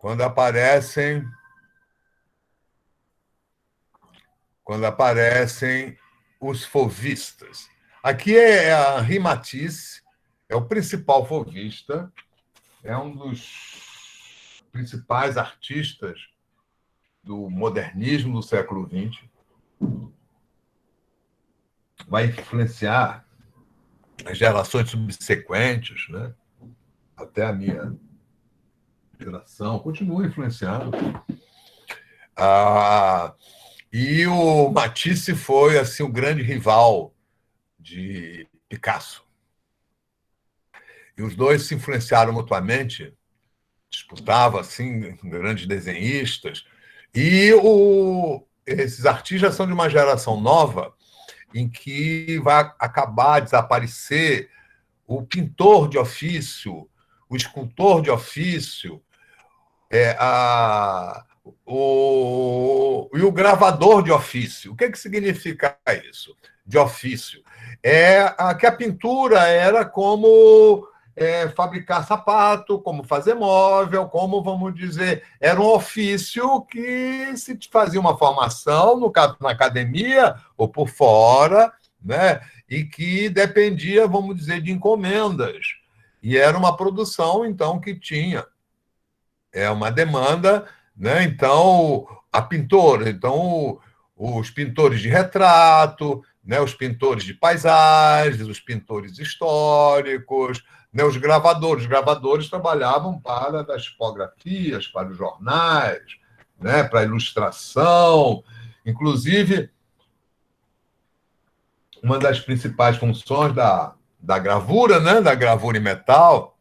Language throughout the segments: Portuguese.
quando aparecem, quando aparecem os fauvistas. Aqui é a Henri Matisse, é o principal fauvista, é um dos principais artistas do modernismo do século XX, vai influenciar as gerações subsequentes, né? Até a minha geração, continua influenciando. Ah, e o Matisse foi assim o grande rival de Picasso. E os dois se influenciaram mutuamente, disputavam assim grandes desenhistas. E esses artistas são de uma geração nova em que vai acabar a desaparecer o pintor de ofício, o escultor de ofício, e o gravador de ofício. O que significa isso? De ofício. Que a pintura era como fabricar sapato, como fazer móvel, como, vamos dizer, era um ofício que se fazia uma formação, no caso, na academia ou por fora, né? E que dependia, vamos dizer, de encomendas. E era uma produção, então, que tinha uma demanda, né? Então, a pintora, então, os pintores de retrato, né? Os pintores de paisagens, os pintores históricos, né? Os gravadores trabalhavam para as tipografias, para os jornais, né? Para a ilustração. Inclusive, uma das principais funções da gravura, né? Da gravura em metal,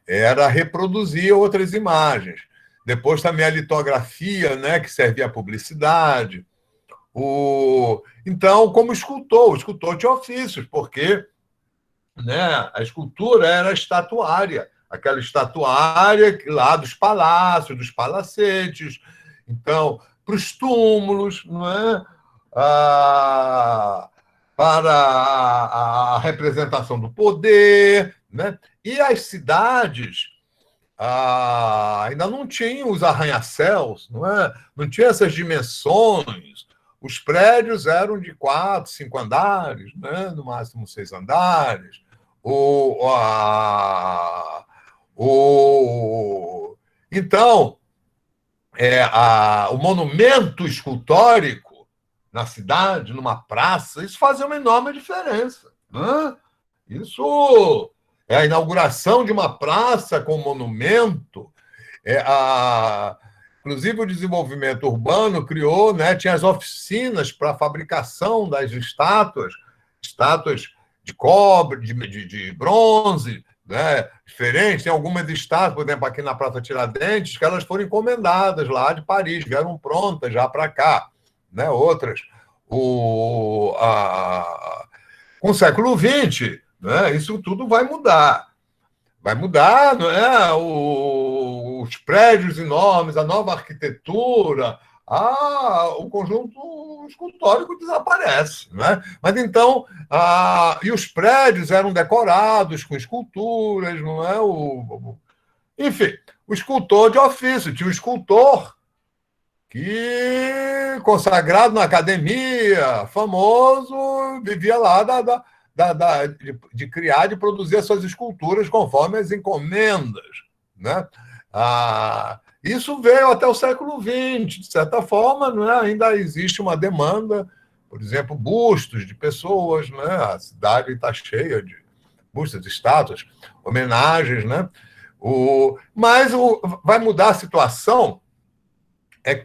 era reproduzir outras imagens. Depois também a litografia, né, que servia à publicidade. Então, como escultor, o escultor tinha ofícios, porque, né, a escultura era estatuária, aquela estatuária lá dos palácios, dos palacetes. Então, para os túmulos, não é? Para a representação do poder, né? E as cidades ainda não tinham os arranha-céus, não é? Não tinha essas dimensões. Os prédios eram de 4, 5 andares, né? No máximo 6 andares. O, a, o, então, o monumento escultórico na cidade, numa praça, isso fazia uma enorme diferença. Né? Isso é a inauguração de uma praça com monumento. Inclusive, o desenvolvimento urbano criou, né, tinha as oficinas para a fabricação das estátuas de cobre, de bronze, né, diferentes. Tem algumas estátuas, por exemplo, aqui na Praça Tiradentes, que elas foram encomendadas lá de Paris, vieram prontas já para cá. Né, outras. Com o século XX, né, isso tudo vai mudar. Vai mudar, não é? Os prédios enormes, a nova arquitetura, o conjunto escultórico desaparece. Não é? Mas então, e os prédios eram decorados com esculturas, não é? Enfim, o escultor de ofício, tinha o escultor que, consagrado na academia, famoso, vivia lá de criar, de produzir as suas esculturas conforme as encomendas. Né? Isso veio até o século XX, de certa forma, não é? Ainda existe uma demanda, por exemplo, bustos de pessoas, né? A cidade está cheia de bustos, estátuas, homenagens, né? Mas vai mudar a situação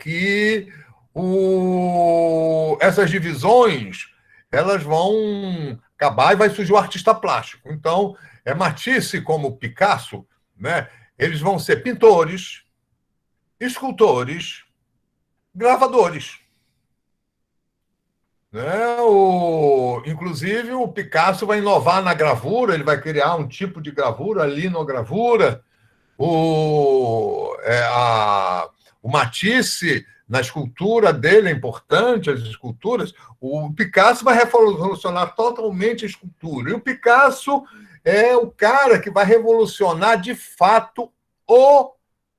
que essas divisões elas vão acabar e vai surgir o artista plástico. Então, Matisse como Picasso, né, eles vão ser pintores, escultores, gravadores. Né? Inclusive, o Picasso vai inovar na gravura, ele vai criar um tipo de gravura, a linogravura. O Matisse, na escultura dele, é importante, as esculturas. O Picasso vai revolucionar totalmente a escultura. E o Picasso é o cara que vai revolucionar, de fato, o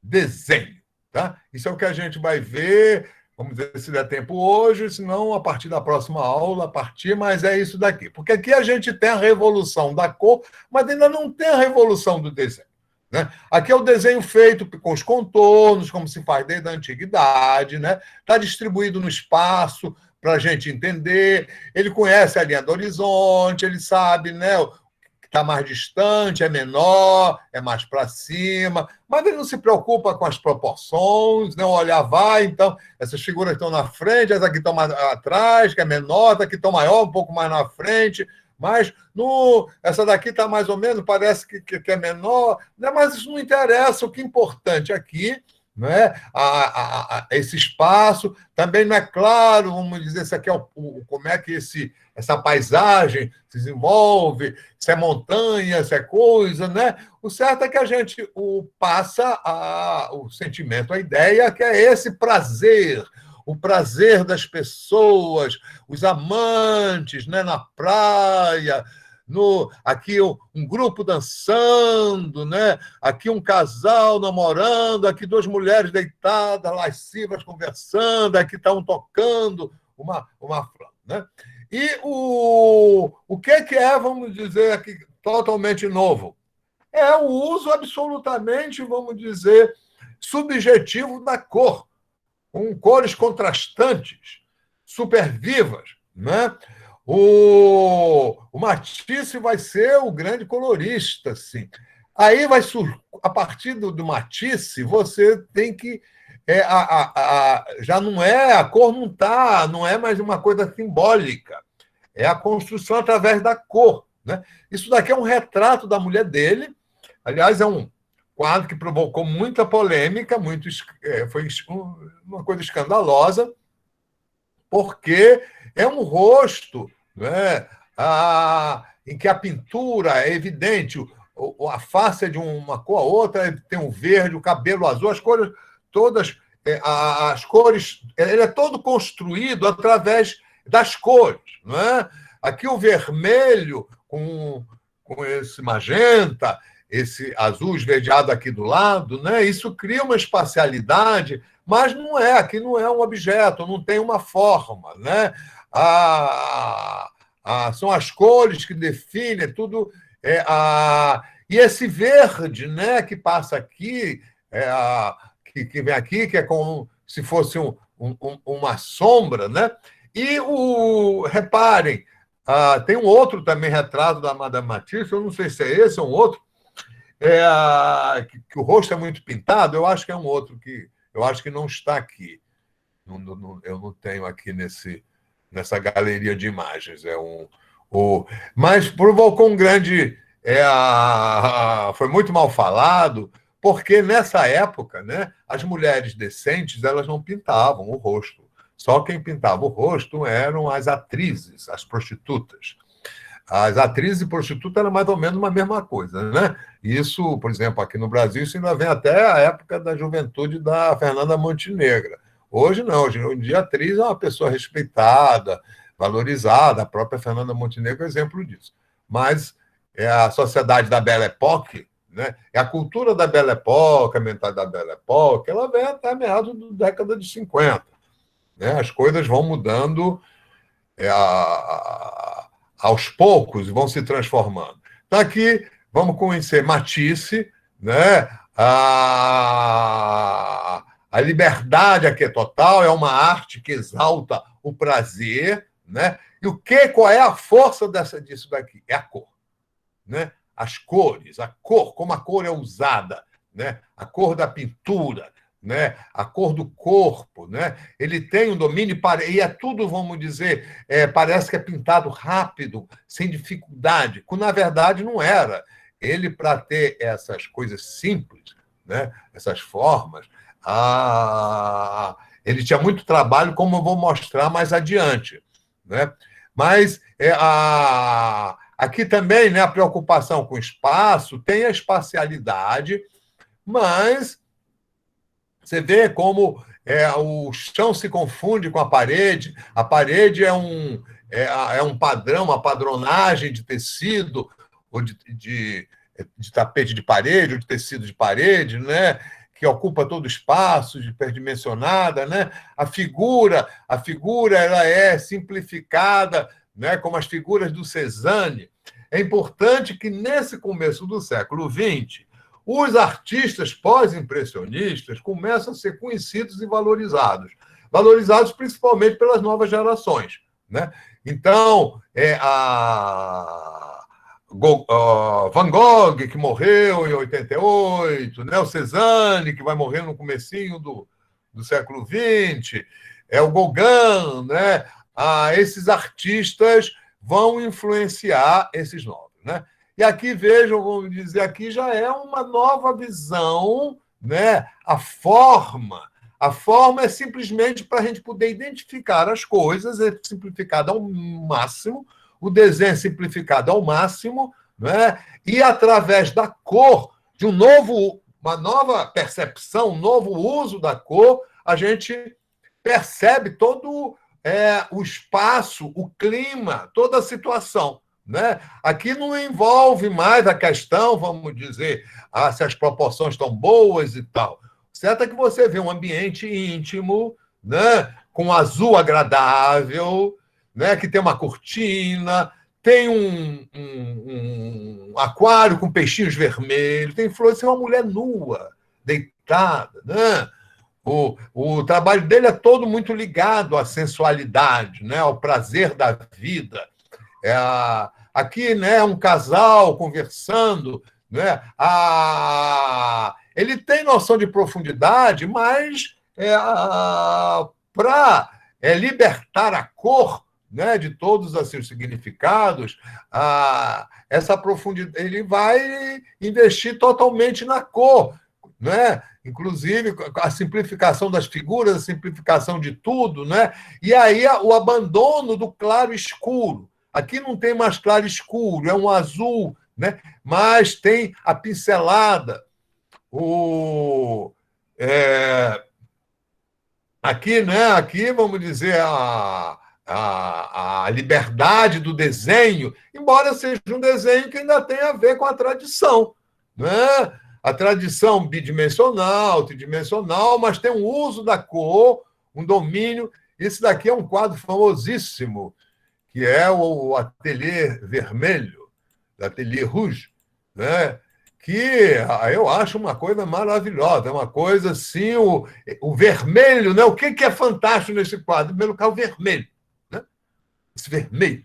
desenho. Tá? Isso é o que a gente vai ver, vamos dizer, se der tempo hoje, se não, a partir da próxima aula, mas é isso daqui. Porque aqui a gente tem a revolução da cor, mas ainda não tem a revolução do desenho. Né? Aqui é o desenho feito com os contornos, como se faz desde a antiguidade, né? Está distribuído no espaço para a gente entender. Ele conhece a linha do horizonte, ele sabe, né, que está mais distante, é menor, é mais para cima, mas ele não se preocupa com as proporções, né? O olhar vai, então, essas figuras estão na frente, essas aqui estão mais atrás, que é menor, essa aqui estão maior, um pouco mais na frente. Mas essa daqui está mais ou menos, parece que é menor, né? Mas isso não interessa. O que é importante aqui, né? Esse espaço também não é claro, vamos dizer, isso aqui é como é que essa paisagem se desenvolve, se é montanha, se é coisa, né? O certo é que a gente passa o sentimento, a ideia, que é esse prazer, o prazer das pessoas, os amantes, né, na praia, aqui um grupo dançando, né? Aqui um casal namorando, aqui duas mulheres deitadas, lascivas, conversando, aqui está um tocando uma flauta. Né? E o que é, vamos dizer, aqui, totalmente novo? É o uso absolutamente, vamos dizer, subjetivo da cor, com cores contrastantes, super vivas. Né? O Matisse vai ser o grande colorista. Assim. Aí a partir do Matisse, você tem que. Já não é, a cor não é mais uma coisa simbólica. É a construção através da cor. Né? Isso daqui é um retrato da mulher dele. Aliás, é um quadro que provocou muita polêmica, foi uma coisa escandalosa, porque é um rosto, né, em que a pintura é evidente, a face é de uma cor a outra, tem um verde, o cabelo azul, as cores todas, as cores, ele é todo construído através das cores. Não é? Aqui o vermelho com esse magenta, esse azul esverdeado aqui do lado, né? Isso cria uma espacialidade, mas aqui não é um objeto, não tem uma forma, né? São as cores que definem tudo. E esse verde, né, que passa aqui, que vem aqui, que é como se fosse uma sombra, né? E reparem, tem um outro também retrato da Madame Matisse, eu não sei se é esse ou um outro, que o rosto é muito pintado, eu acho que é um outro que eu acho que não está aqui. Eu não tenho aqui nessa galeria de imagens. Mas provocou um grande. Foi muito mal falado, porque nessa época, né, as mulheres decentes elas não pintavam o rosto. Só quem pintava o rosto eram as atrizes, as prostitutas. As atrizes e prostitutas eram mais ou menos uma mesma coisa, né? Isso, por exemplo, aqui no Brasil, isso ainda vem até a época da juventude da Fernanda Montenegro. Hoje não, hoje em dia a atriz é uma pessoa respeitada, valorizada, a própria Fernanda Montenegro é exemplo disso. Mas é a sociedade da Belle Époque, né? É a cultura da Belle Époque, a mentalidade da Belle Époque, ela vem até meados da década de 50. Né? As coisas vão mudando aos poucos, vão se transformando. Então, aqui, vamos conhecer Matisse, né? A liberdade aqui é total, é uma arte que exalta o prazer, né? E qual é a força disso daqui? É a cor, né? As cores, a cor, como a cor é usada, né? A cor da pintura, né? A cor do corpo, né? Ele tem um domínio e é tudo, vamos dizer, parece que é pintado rápido, sem dificuldade, quando na verdade não era. Ele, para ter essas coisas simples, né? Essas formas, ele tinha muito trabalho, como eu vou mostrar mais adiante, né? Mas aqui também, né, a preocupação com o espaço, tem a espacialidade, mas você vê como o chão se confunde com a parede é um padrão, uma padronagem de tecido, ou de tapete de parede, ou de tecido de parede, né? que ocupa todo o espaço, hiperdimensionada, né? A figura ela é simplificada, né? Como as figuras do Cézanne. É importante que, nesse começo do século XX, os artistas pós-impressionistas começam a ser conhecidos e valorizados principalmente pelas novas gerações, né? Então, Van Gogh, que morreu em 88, né? O Cézanne, que vai morrer no comecinho do século XX, o Gauguin, né? Esses artistas vão influenciar esses novos, né? E aqui, vejam, vamos dizer, aqui já é uma nova visão, né? A forma é simplesmente para a gente poder identificar as coisas, é simplificada ao máximo, o desenho é simplificado ao máximo, né? E através da cor, de uma nova percepção, um novo uso da cor, a gente percebe todo o espaço, o clima, toda a situação, né? Aqui não envolve mais a questão, vamos dizer, se as proporções estão boas e tal. Certo é que você vê um ambiente íntimo, né? Com azul agradável, né? Que tem uma cortina, tem um aquário com peixinhos vermelhos, tem flores, tem uma mulher nua, deitada, né? O trabalho dele é todo muito ligado à sensualidade, né? Ao prazer da vida. Aqui, né, um casal conversando, né? Ele tem noção de profundidade, mas para libertar a cor, né, de todos assim, os significados, essa profundidade, ele vai investir totalmente na cor, né? Inclusive a simplificação das figuras, a simplificação de tudo, né? E aí o abandono do claro escuro. Aqui não tem mais claro escuro, é um azul, né? Mas tem a pincelada. Aqui, né? Aqui, vamos dizer, a liberdade do desenho, embora seja um desenho que ainda tem a ver com a tradição, né? A tradição bidimensional, tridimensional, mas tem um uso da cor, um domínio. Esse daqui é um quadro famosíssimo, que é o Atelier Vermelho, Atelier Rouge, né? Que eu acho uma coisa maravilhosa, é uma coisa assim, o vermelho, né? O que é fantástico nesse quadro? Em primeiro lugar, o vermelho, né? Esse vermelho.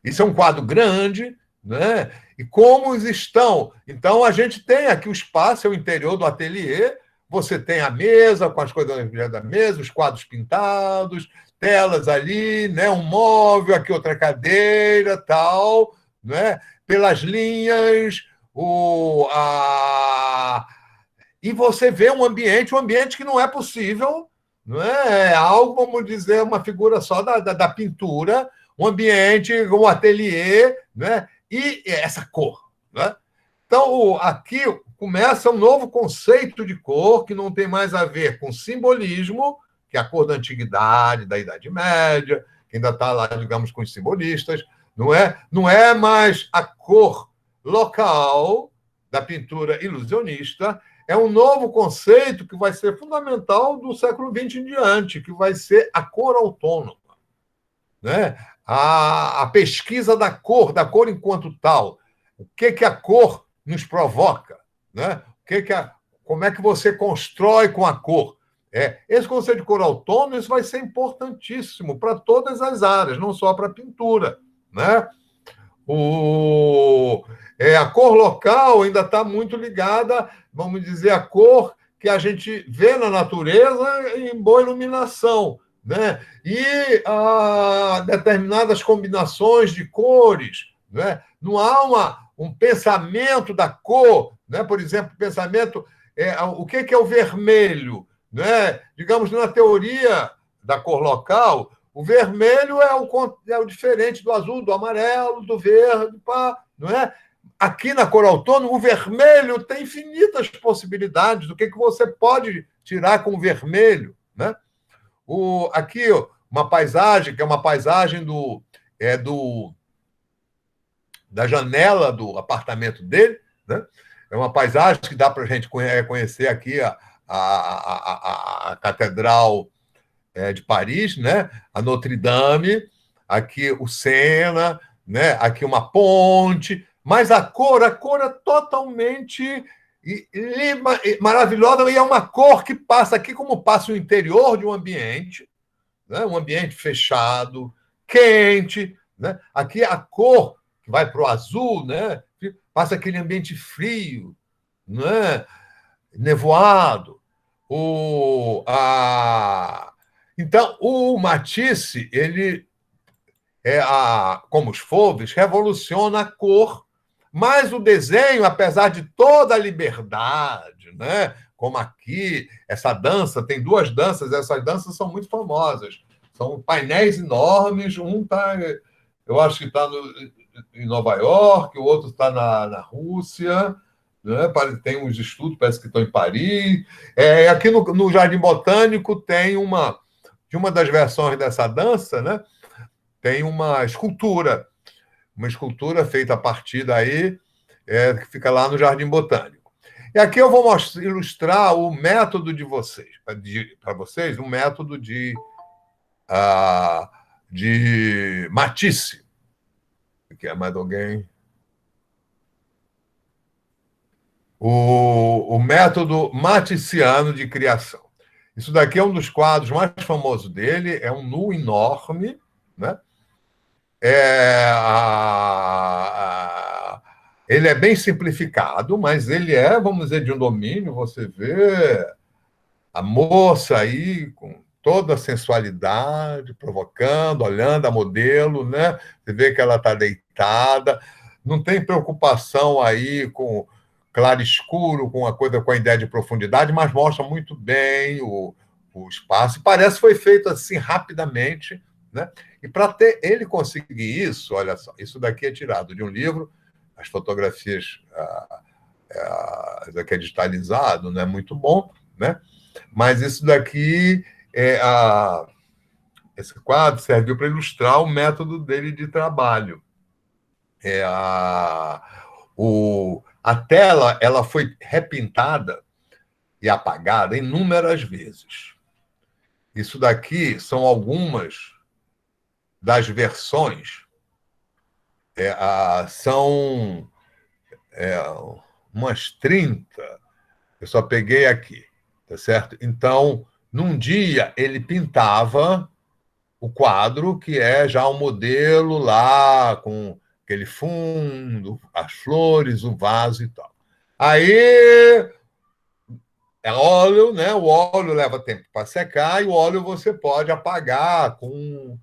Isso é um quadro grande, né? E como estão? Então, a gente tem aqui o espaço, é o interior do ateliê, você tem a mesa, com as coisas da mesa, os quadros pintados, telas ali, né? Um móvel, aqui outra cadeira, tal, né? Pelas linhas, e você vê um ambiente que não é possível, não é algo, vamos dizer, uma figura só da pintura, um ambiente, um ateliê, né? E essa cor, né? Então, aqui começa um novo conceito de cor que não tem mais a ver com simbolismo, que é a cor da antiguidade, da Idade Média, que ainda está lá, digamos, com os simbolistas, não é mais a cor local da pintura ilusionista, é um novo conceito que vai ser fundamental do século XX em diante, que vai ser a cor autônoma, né? A pesquisa da cor enquanto tal. O que a cor nos provoca, né? Como é que você constrói com a cor? Esse conceito de cor autônoma, isso vai ser importantíssimo para todas as áreas, não só para a pintura, né? A cor local ainda está muito ligada, vamos dizer, à cor que a gente vê na natureza em boa iluminação, né? E determinadas combinações de cores, né? Não há um pensamento da cor, né? Por exemplo, pensamento, o que é o vermelho, né? Digamos, na teoria da cor local, o vermelho é o diferente do azul, do amarelo, do verde, não é? Aqui na cor autônoma, o vermelho tem infinitas possibilidades do que você pode tirar com o vermelho, né? Aqui, uma paisagem, que é uma paisagem da janela do apartamento dele, né? É uma paisagem que dá para a gente conhecer aqui a Catedral de Paris, né? A Notre Dame, aqui o Sena, né? Aqui uma ponte, mas a cor é totalmente maravilhosa, e é uma cor que passa aqui como passa o interior de um ambiente, né? Um ambiente fechado, quente, né? Aqui a cor que vai para o azul, né? Passa aquele ambiente frio, né? Nevoado. Então, o Matisse, ele como os Fauves, revoluciona a cor, mas o desenho, apesar de toda a liberdade, né? Como aqui, essa dança, tem duas danças, essas danças são muito famosas. São painéis enormes, um está, eu acho que está em Nova York, o outro está na Rússia, né? Tem uns estudos, parece que estão em Paris. Aqui no Jardim Botânico tem de uma das versões dessa dança, né? Tem uma escultura feita a partir daí, que fica lá no Jardim Botânico. E aqui eu vou ilustrar o método de vocês, para vocês, um método de Matisse. Quer mais alguém? O método maticiano de criação. Isso daqui é um dos quadros mais famosos dele, é um nu enorme, né? Ele é bem simplificado, mas ele vamos dizer, de um domínio. Você vê a moça aí com toda a sensualidade, provocando, olhando a modelo, né? Você vê que ela está deitada, não tem preocupação aí com claro escuro, com com a ideia de profundidade, mas mostra muito bem o espaço. Parece que foi feito assim rapidamente, né? E para ele conseguir isso, olha só, isso daqui é tirado de um livro, as fotografias, isso daqui é digitalizado, não é muito bom, né? Mas isso daqui, esse quadro serviu para ilustrar o método dele de trabalho. A tela ela foi repintada e apagada inúmeras vezes. Isso daqui são algumas das versões, são umas 30, eu só peguei aqui, tá certo? Então, num dia, ele pintava o quadro, que é já um modelo lá, com aquele fundo, as flores, o vaso e tal. Aí, é óleo, né? O óleo leva tempo para secar, e o óleo você pode apagar com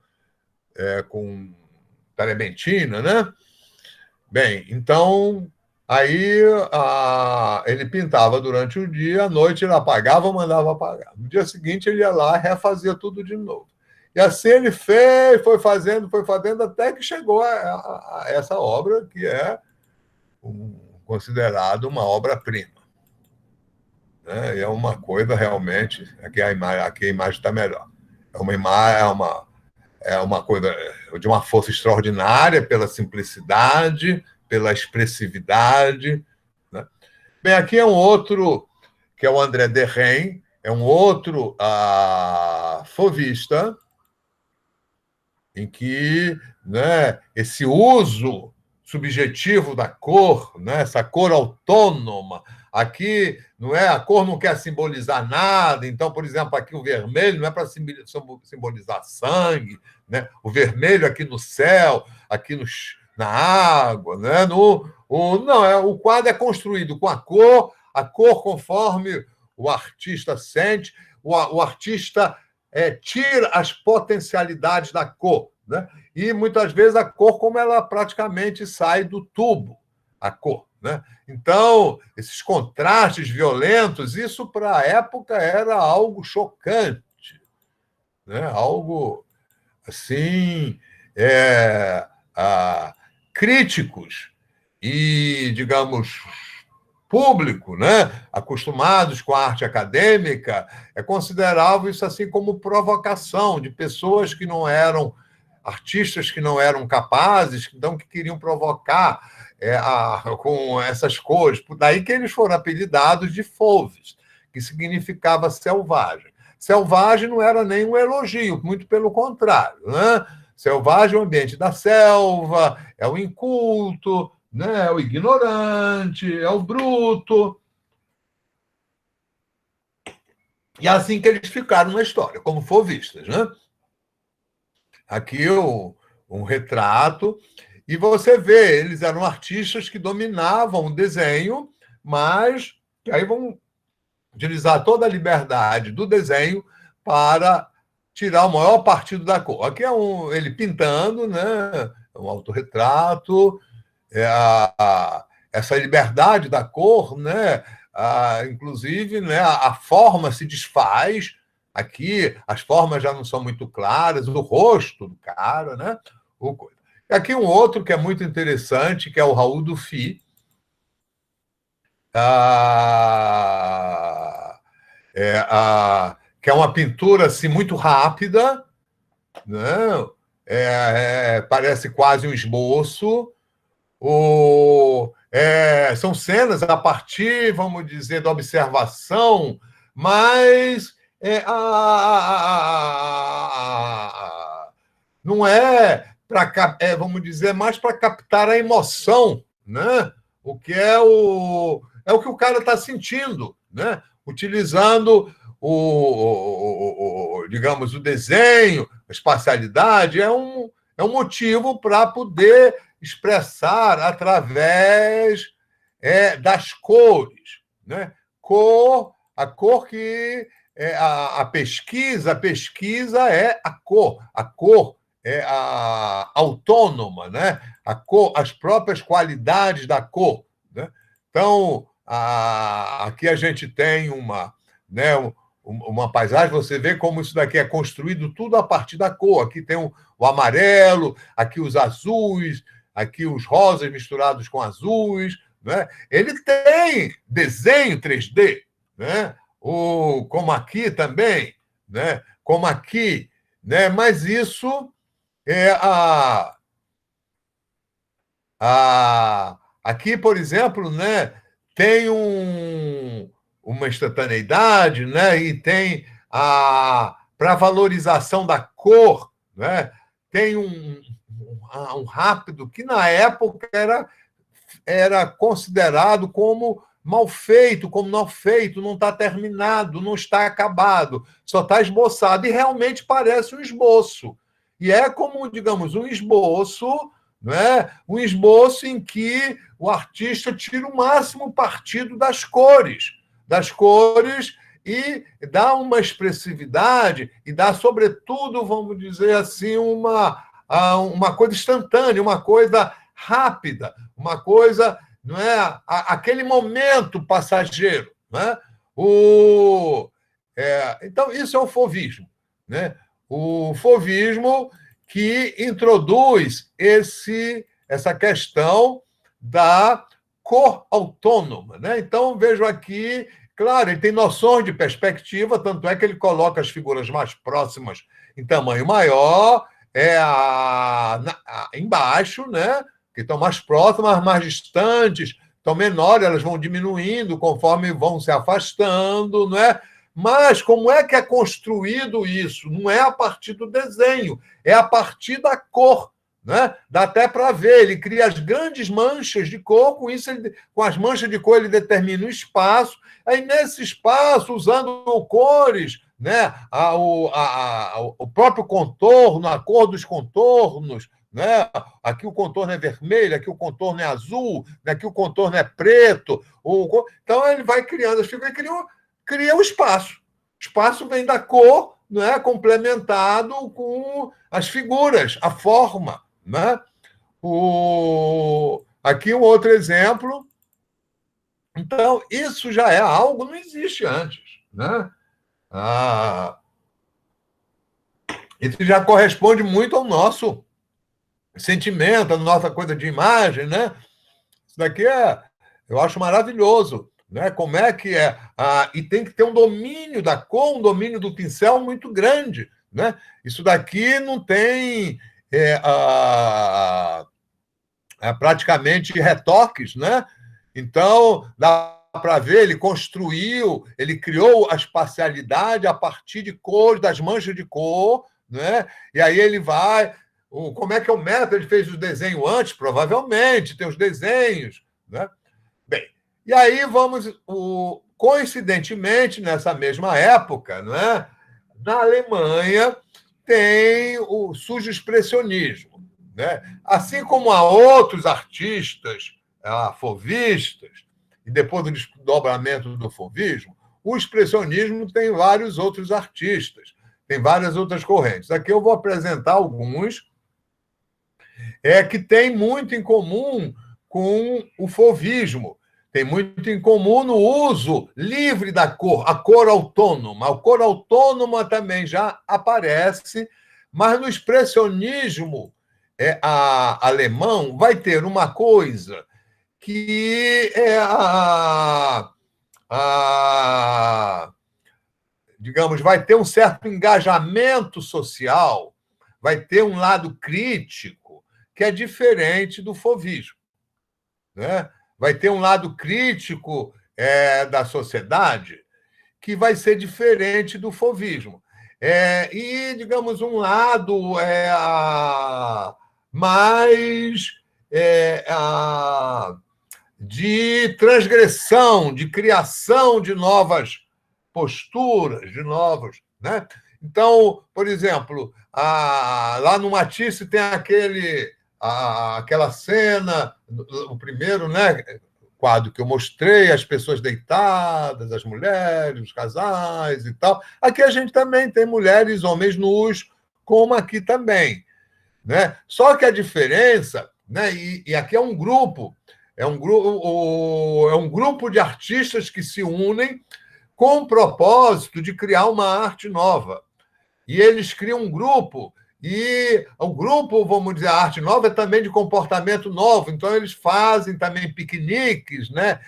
terebentina, né? Bem, então, aí ele pintava durante o dia, à noite ele apagava, mandava apagar. No dia seguinte ele ia lá e refazia tudo de novo. E assim ele foi fazendo, até que chegou a essa obra, que é considerada uma obra-prima. Né? E é uma coisa realmente, aqui a imagem está melhor. É uma imagem, é uma coisa de uma força extraordinária pela simplicidade, pela expressividade. Né? Bem, aqui é um outro, que é o André Derain, é um outro fauvista, em que, né, esse uso subjetivo da cor, né, essa cor autônoma, aqui não é, a cor não quer simbolizar nada. Então, por exemplo, aqui o vermelho não é para simbolizar sangue, né? O vermelho aqui no céu, aqui na água, né? Não, o quadro é construído com a cor conforme o artista sente, o artista tira as potencialidades da cor, né? E muitas vezes a cor, como ela praticamente sai do tubo, a cor, né? Então, esses contrastes violentos, isso para a época era algo chocante, né? Algo assim, críticos e, digamos, público, né, acostumados com a arte acadêmica, consideravam isso assim como provocação de pessoas que não eram artistas, que não eram capazes, então que queriam provocar. com essas cores. Daí que eles foram apelidados de fauves, que significava selvagem. Selvagem não era nem um elogio, muito pelo contrário, né? Selvagem é o ambiente da selva, é o inculto, né? É o ignorante, é o bruto. E é assim que eles ficaram na história, como fauvistas, né? Aqui um retrato, e você vê, eles eram artistas que dominavam o desenho, mas que aí vão utilizar toda a liberdade do desenho para tirar o maior partido da cor. Aqui é ele pintando, né? Um autorretrato, essa liberdade da cor, né? Inclusive, né? A forma se desfaz. Aqui as formas já não são muito claras, o rosto do cara, né? Aqui um outro que é muito interessante, que é o Raul Dufy, que é uma pintura assim, muito rápida, né? Parece quase um esboço. São cenas a partir, vamos dizer, da observação, mas não é para, vamos dizer, mais para captar a emoção, né? O que é o que o cara está sentindo, né? Utilizando digamos, o desenho, a espacialidade, é um motivo para poder expressar através das cores, né? A cor que a pesquisa é a cor é autônoma, né? A cor, as próprias qualidades da cor, né? Então, aqui a gente tem né, uma paisagem, você vê como isso daqui é construído tudo a partir da cor. Aqui tem o amarelo, aqui os azuis, aqui os rosas misturados com azuis, né? Ele tem desenho 3D, né? Como aqui também, né? Como aqui, né? Mas isso é aqui, por exemplo, né? Tem uma instantaneidade, né? E tem para valorização da cor, né? Tem um rápido que na época era considerado como mal feito, como não feito, não está terminado, não está acabado, só está esboçado, e realmente parece um esboço. E é como, digamos, um esboço, né? Um esboço em que o artista tira o máximo partido das cores e dá uma expressividade e dá, sobretudo, vamos dizer assim, uma coisa instantânea, uma coisa rápida, uma coisa, não é, aquele momento passageiro, né? Então isso é o fauvismo, né? O fauvismo que introduz essa questão da cor autônoma, né? Então vejo aqui, claro, ele tem noções de perspectiva, tanto é que ele coloca as figuras mais próximas em tamanho maior, embaixo, né? Que estão mais próximas, mais distantes, estão menores, elas vão diminuindo conforme vão se afastando, não é? Mas como é que é construído isso? Não é a partir do desenho, é a partir da cor, né? Dá até para ver, ele cria as grandes manchas de cor, com as manchas de cor ele determina o espaço, aí nesse espaço, usando cores, né? O próprio contorno, a cor dos contornos, né? Aqui o contorno é vermelho, aqui o contorno é azul, aqui o contorno é preto. Então ele vai criando as figuras, cria o espaço. O espaço vem da cor, né? Complementado com as figuras, a forma, né? Aqui um outro exemplo. Então, isso já é algo que não existe antes, né? Isso já corresponde muito ao nosso sentimento, a nossa coisa de imagem, né? Isso daqui eu acho maravilhoso, né? Como é que é? E tem que ter um domínio da cor, um domínio do pincel muito grande, né? Isso daqui não tem praticamente retoques, né? Então, dá para ver, ele construiu, ele criou a espacialidade a partir de cores, das manchas de cor, né? E aí ele vai. Como é que é o método? Ele fez o desenho antes, provavelmente, tem os desenhos, né? Bem, e aí vamos. Coincidentemente, nessa mesma época, não é? Na Alemanha tem surge o expressionismo, né? Assim como há outros artistas fauvistas, e depois do desdobramento do fauvismo, o expressionismo tem vários outros artistas, tem várias outras correntes. Aqui eu vou apresentar alguns que têm muito em comum com o fauvismo. Tem muito em comum no uso livre da cor, a cor autônoma. A cor autônoma também já aparece, mas no expressionismo alemão vai ter uma coisa que é digamos, vai ter um certo engajamento social, vai ter um lado crítico que é diferente do fauvismo, né? Vai ter um lado crítico da sociedade que vai ser diferente do fauvismo. E, digamos, um lado mais de transgressão, de criação de novas posturas, de novos, né? Então, por exemplo, lá no Matisse tem aquela cena, o primeiro, né, quadro que eu mostrei, as pessoas deitadas, as mulheres, os casais e tal. Aqui a gente também tem mulheres, homens nus, como aqui também, né? Só que a diferença, né, e aqui é um grupo de artistas que se unem com o propósito de criar uma arte nova. E eles criam um grupo, e o grupo, vamos dizer, a arte nova é também de comportamento novo, então eles fazem também piqueniques, né?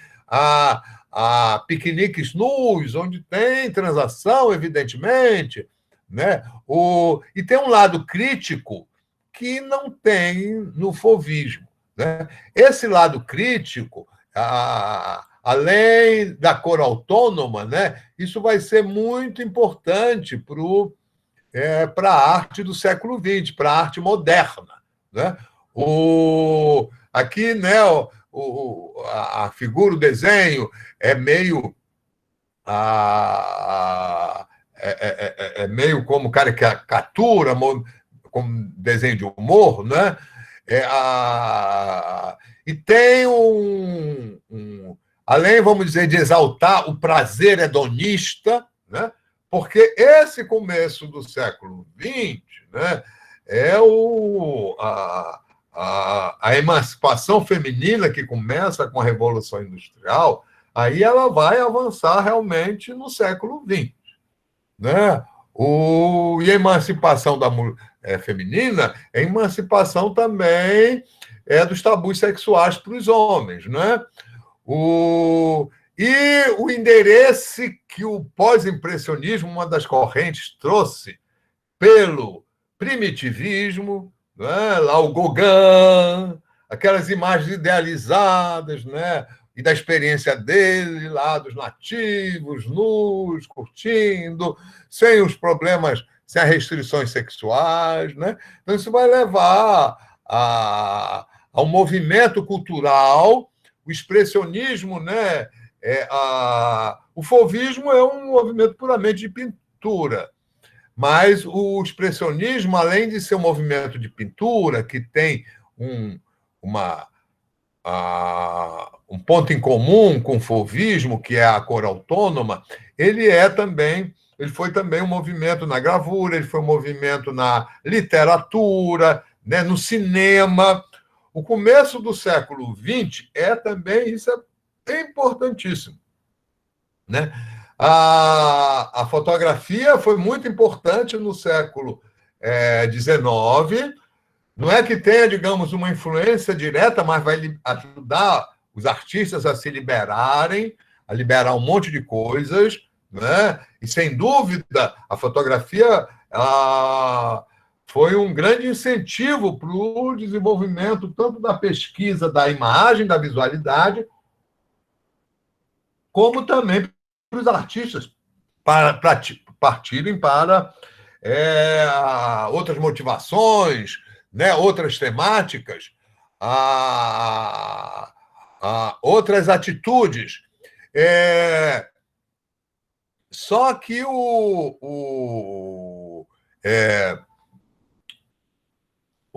Piqueniques nus, onde tem transação, evidentemente, né? E tem um lado crítico que não tem no fauvismo, né? Esse lado crítico, além da cor autônoma, né? Isso vai ser muito importante para a arte do século XX, para a arte moderna, né? Aqui, né, a figura, o desenho é meio meio como caricatura, como desenho de humor, né? E tem além, vamos dizer, de exaltar o prazer hedonista, né? Porque esse começo do século XX, né, é a emancipação feminina que começa com a Revolução Industrial, aí ela vai avançar realmente no século XX, né? E a emancipação da mulher feminina é emancipação também dos tabus sexuais para os homens, né? E o endereço que o pós-impressionismo, uma das correntes, trouxe pelo primitivismo, né? Lá o Gauguin, aquelas imagens idealizadas, né? E da experiência dele lá, dos nativos, nus, curtindo, sem os problemas, sem as restrições sexuais, né? Então, isso vai levar a um movimento cultural. O expressionismo, né? O fauvismo é um movimento puramente de pintura, mas o expressionismo, além de ser um movimento de pintura que tem um ponto em comum com o fauvismo, que é a cor autônoma, ele foi também um movimento na gravura, ele foi um movimento na literatura, né, no cinema. O começo do século XX isso é importantíssimo, né? A fotografia foi muito importante no século XIX. Não é que tenha, digamos, uma influência direta, mas vai ajudar os artistas a se liberarem, a liberar um monte de coisas, né? E, sem dúvida, a fotografia foi um grande incentivo para o desenvolvimento tanto da pesquisa da imagem, da visualidade, como também para os artistas para partirem para outras motivações, né, outras temáticas, outras atitudes. Só que o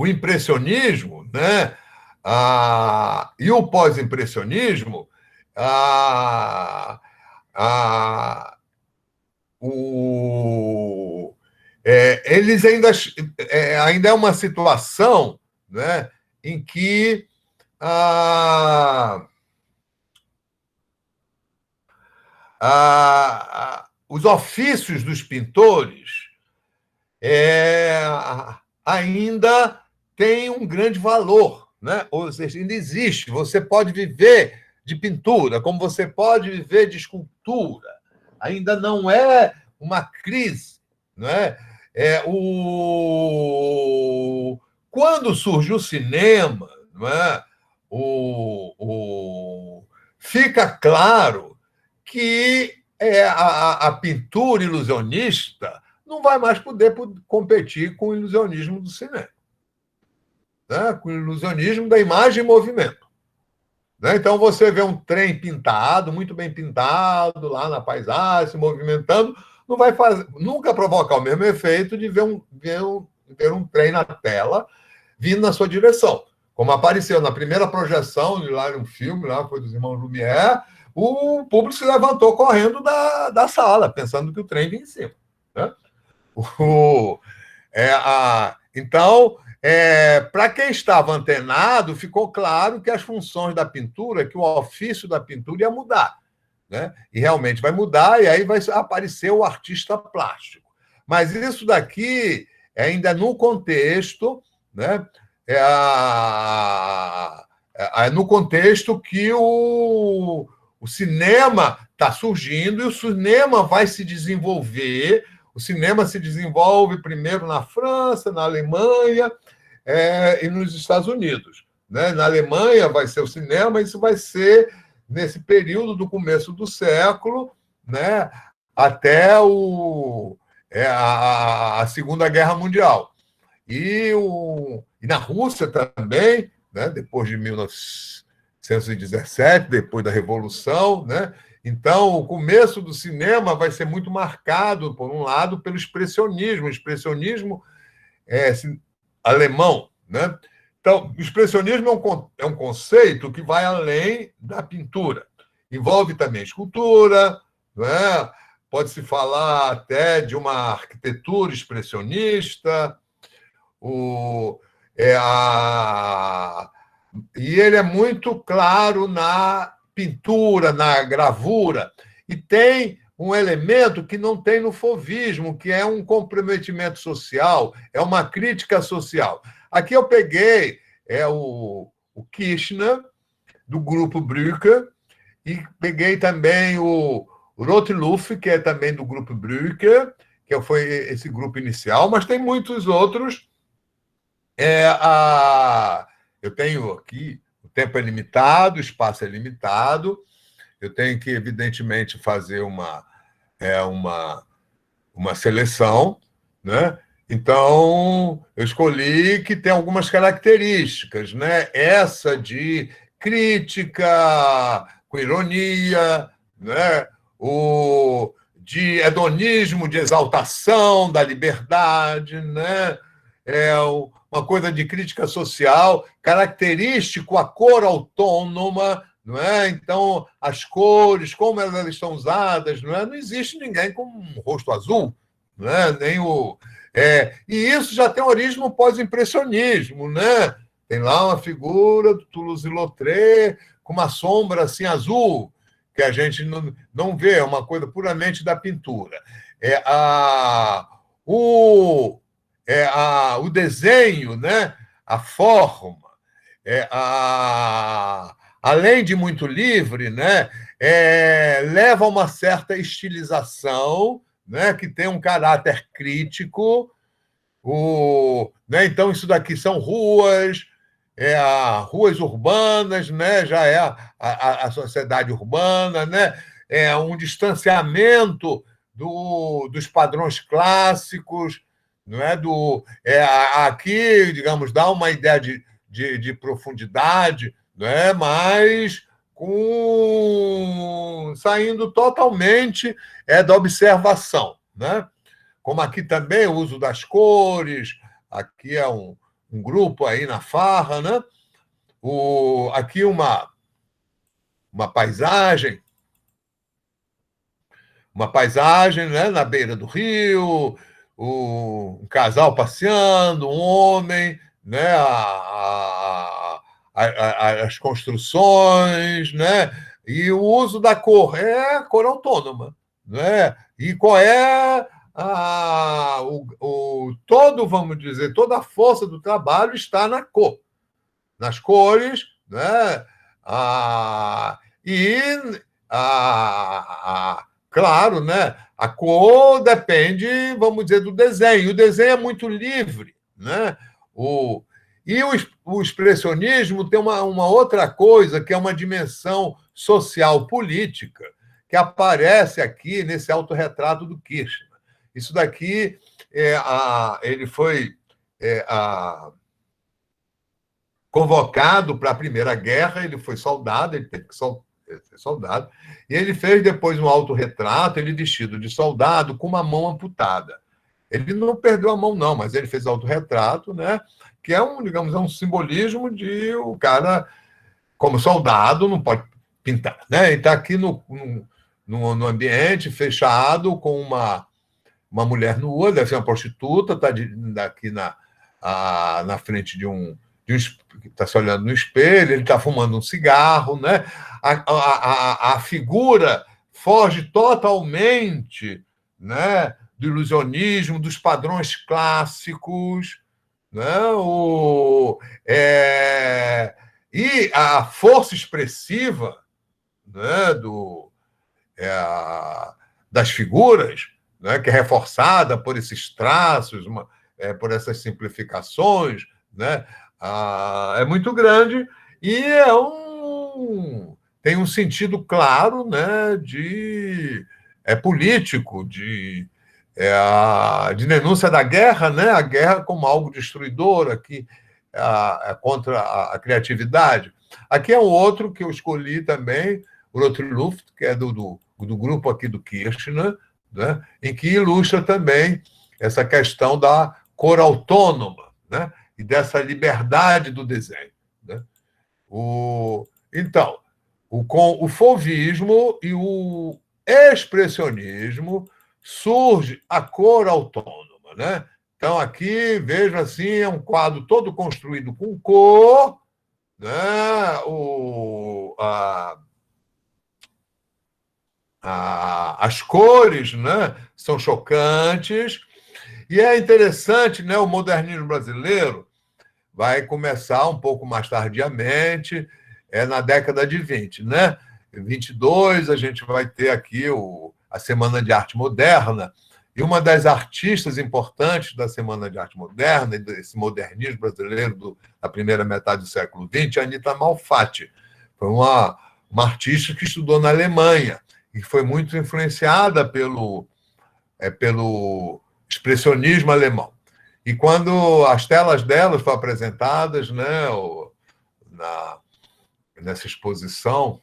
impressionismo, né, e o pós-impressionismo, eles ainda é uma situação, né, em que os ofícios dos pintores ainda têm um grande valor, né? Ou seja, ainda existe. Você pode viver de pintura, como você pode viver de escultura. Ainda não é uma crise, não é? Quando surge o cinema, não é? Fica claro que a pintura ilusionista não vai mais poder competir com o ilusionismo do cinema, né? Com o ilusionismo da imagem em movimento. Né? Então, você vê um trem pintado, muito bem pintado, lá na paisagem, se movimentando, não vai nunca provocar o mesmo efeito de ver um trem na tela vindo na sua direção. Como apareceu na primeira projeção de lá um filme, lá foi dos irmãos Lumière, o público se levantou correndo da sala, pensando que o trem vinha em cima. Né? Então, para quem estava antenado, ficou claro que as funções da pintura, que o ofício da pintura ia mudar. Né? E realmente vai mudar, e aí vai aparecer o artista plástico. Mas isso daqui ainda no contexto, né? No contexto que o cinema está surgindo e o cinema vai se desenvolver. O cinema se desenvolve primeiro na França, na Alemanha e nos Estados Unidos. Né? Na Alemanha vai ser o cinema, isso vai ser nesse período do começo do século, né? Até a Segunda Guerra Mundial. E na Rússia também, né? Depois de 1917, depois da Revolução, né? Então, o começo do cinema vai ser muito marcado, por um lado, pelo expressionismo. O expressionismo alemão. Né? Então, o expressionismo é um conceito que vai além da pintura. Envolve também a escultura, né? Pode-se falar até de uma arquitetura expressionista, e ele é muito claro na pintura, na gravura, e tem um elemento que não tem no fauvismo, que é um comprometimento social, é uma crítica social. Aqui eu peguei o Kirchner, do grupo Brücke, e peguei também o Rothluff, que é também do grupo Brücke, que foi esse grupo inicial, mas tem muitos outros. Eu tenho aqui, o tempo é limitado, o espaço é limitado, eu tenho que, evidentemente, fazer uma seleção, né? Então, eu escolhi que tem algumas características, né? Essa de crítica com ironia, né? De hedonismo, de exaltação da liberdade, né? Uma coisa de crítica social, característico a cor autônoma, não é? Então, as cores, como elas estão usadas, não é? Não existe ninguém com um rosto azul, não é? E isso já tem origem no pós-impressionismo, né? Tem lá uma figura do Toulouse-Lautrec com uma sombra assim azul, que a gente não vê, é uma coisa puramente da pintura. O desenho, né? A forma, além de muito livre, né? Leva a uma certa estilização, né? Que tem um caráter crítico, Né? Então, isso daqui são ruas, ruas urbanas, né? Já é a sociedade urbana, né? É um distanciamento dos padrões clássicos, não é? Aqui, digamos, dá uma ideia de profundidade, não é? Mas saindo totalmente da observação, né? Como aqui também o uso das cores, aqui é um grupo aí na farra, né? Aqui uma paisagem, né? Na beira do rio, um casal passeando, um homem, né? As construções, né? E o uso da cor é cor autônoma, né? E qual é todo, vamos dizer, toda a força do trabalho está na cor, nas cores, né? E claro, né? A cor depende, vamos dizer, do desenho. O desenho é muito livre, né? O expressionismo tem uma outra coisa, que é uma dimensão social política, que aparece aqui nesse autorretrato do Kirchner. Isso daqui, ele foi convocado para a Primeira Guerra, ele foi soldado, ele teve que ser soldado, e ele fez depois um autorretrato, ele vestido de soldado com uma mão amputada. Ele não perdeu a mão, não, mas ele fez autorretrato, né? Que digamos, é um simbolismo de o cara, como soldado, não pode pintar, né? Ele está aqui no ambiente fechado com uma mulher nua, deve ser uma prostituta, está aqui na frente está se olhando no espelho, ele está fumando um cigarro, né? A figura foge totalmente, né, do ilusionismo, dos padrões clássicos, né? E a força expressiva, né, das figuras, né, que é reforçada por esses traços, por essas simplificações, né, é muito grande e tem um sentido claro, né, político, de denúncia da guerra, né, a guerra como algo destruidor aqui, contra a criatividade. Aqui é um outro que eu escolhi também, o Luft, que é do grupo aqui do Kirchner, né, em que ilustra também essa questão da cor autônoma, né, e dessa liberdade do desenho, né? Então, com o fauvismo e o expressionismo surge a cor autônoma, né? Então, aqui, vejo assim, é um quadro todo construído com cor, né? As cores, né, são chocantes, e é interessante, né, o modernismo brasileiro vai começar um pouco mais tardiamente, na década de 20, né? Em 22, a gente vai ter aqui a Semana de Arte Moderna, e uma das artistas importantes da Semana de Arte Moderna, e desse modernismo brasileiro da primeira metade do século XX, é a Anita Malfatti. Foi uma artista que estudou na Alemanha, e foi muito influenciada pelo expressionismo alemão. E quando as telas delas foram apresentadas, né, nessa exposição,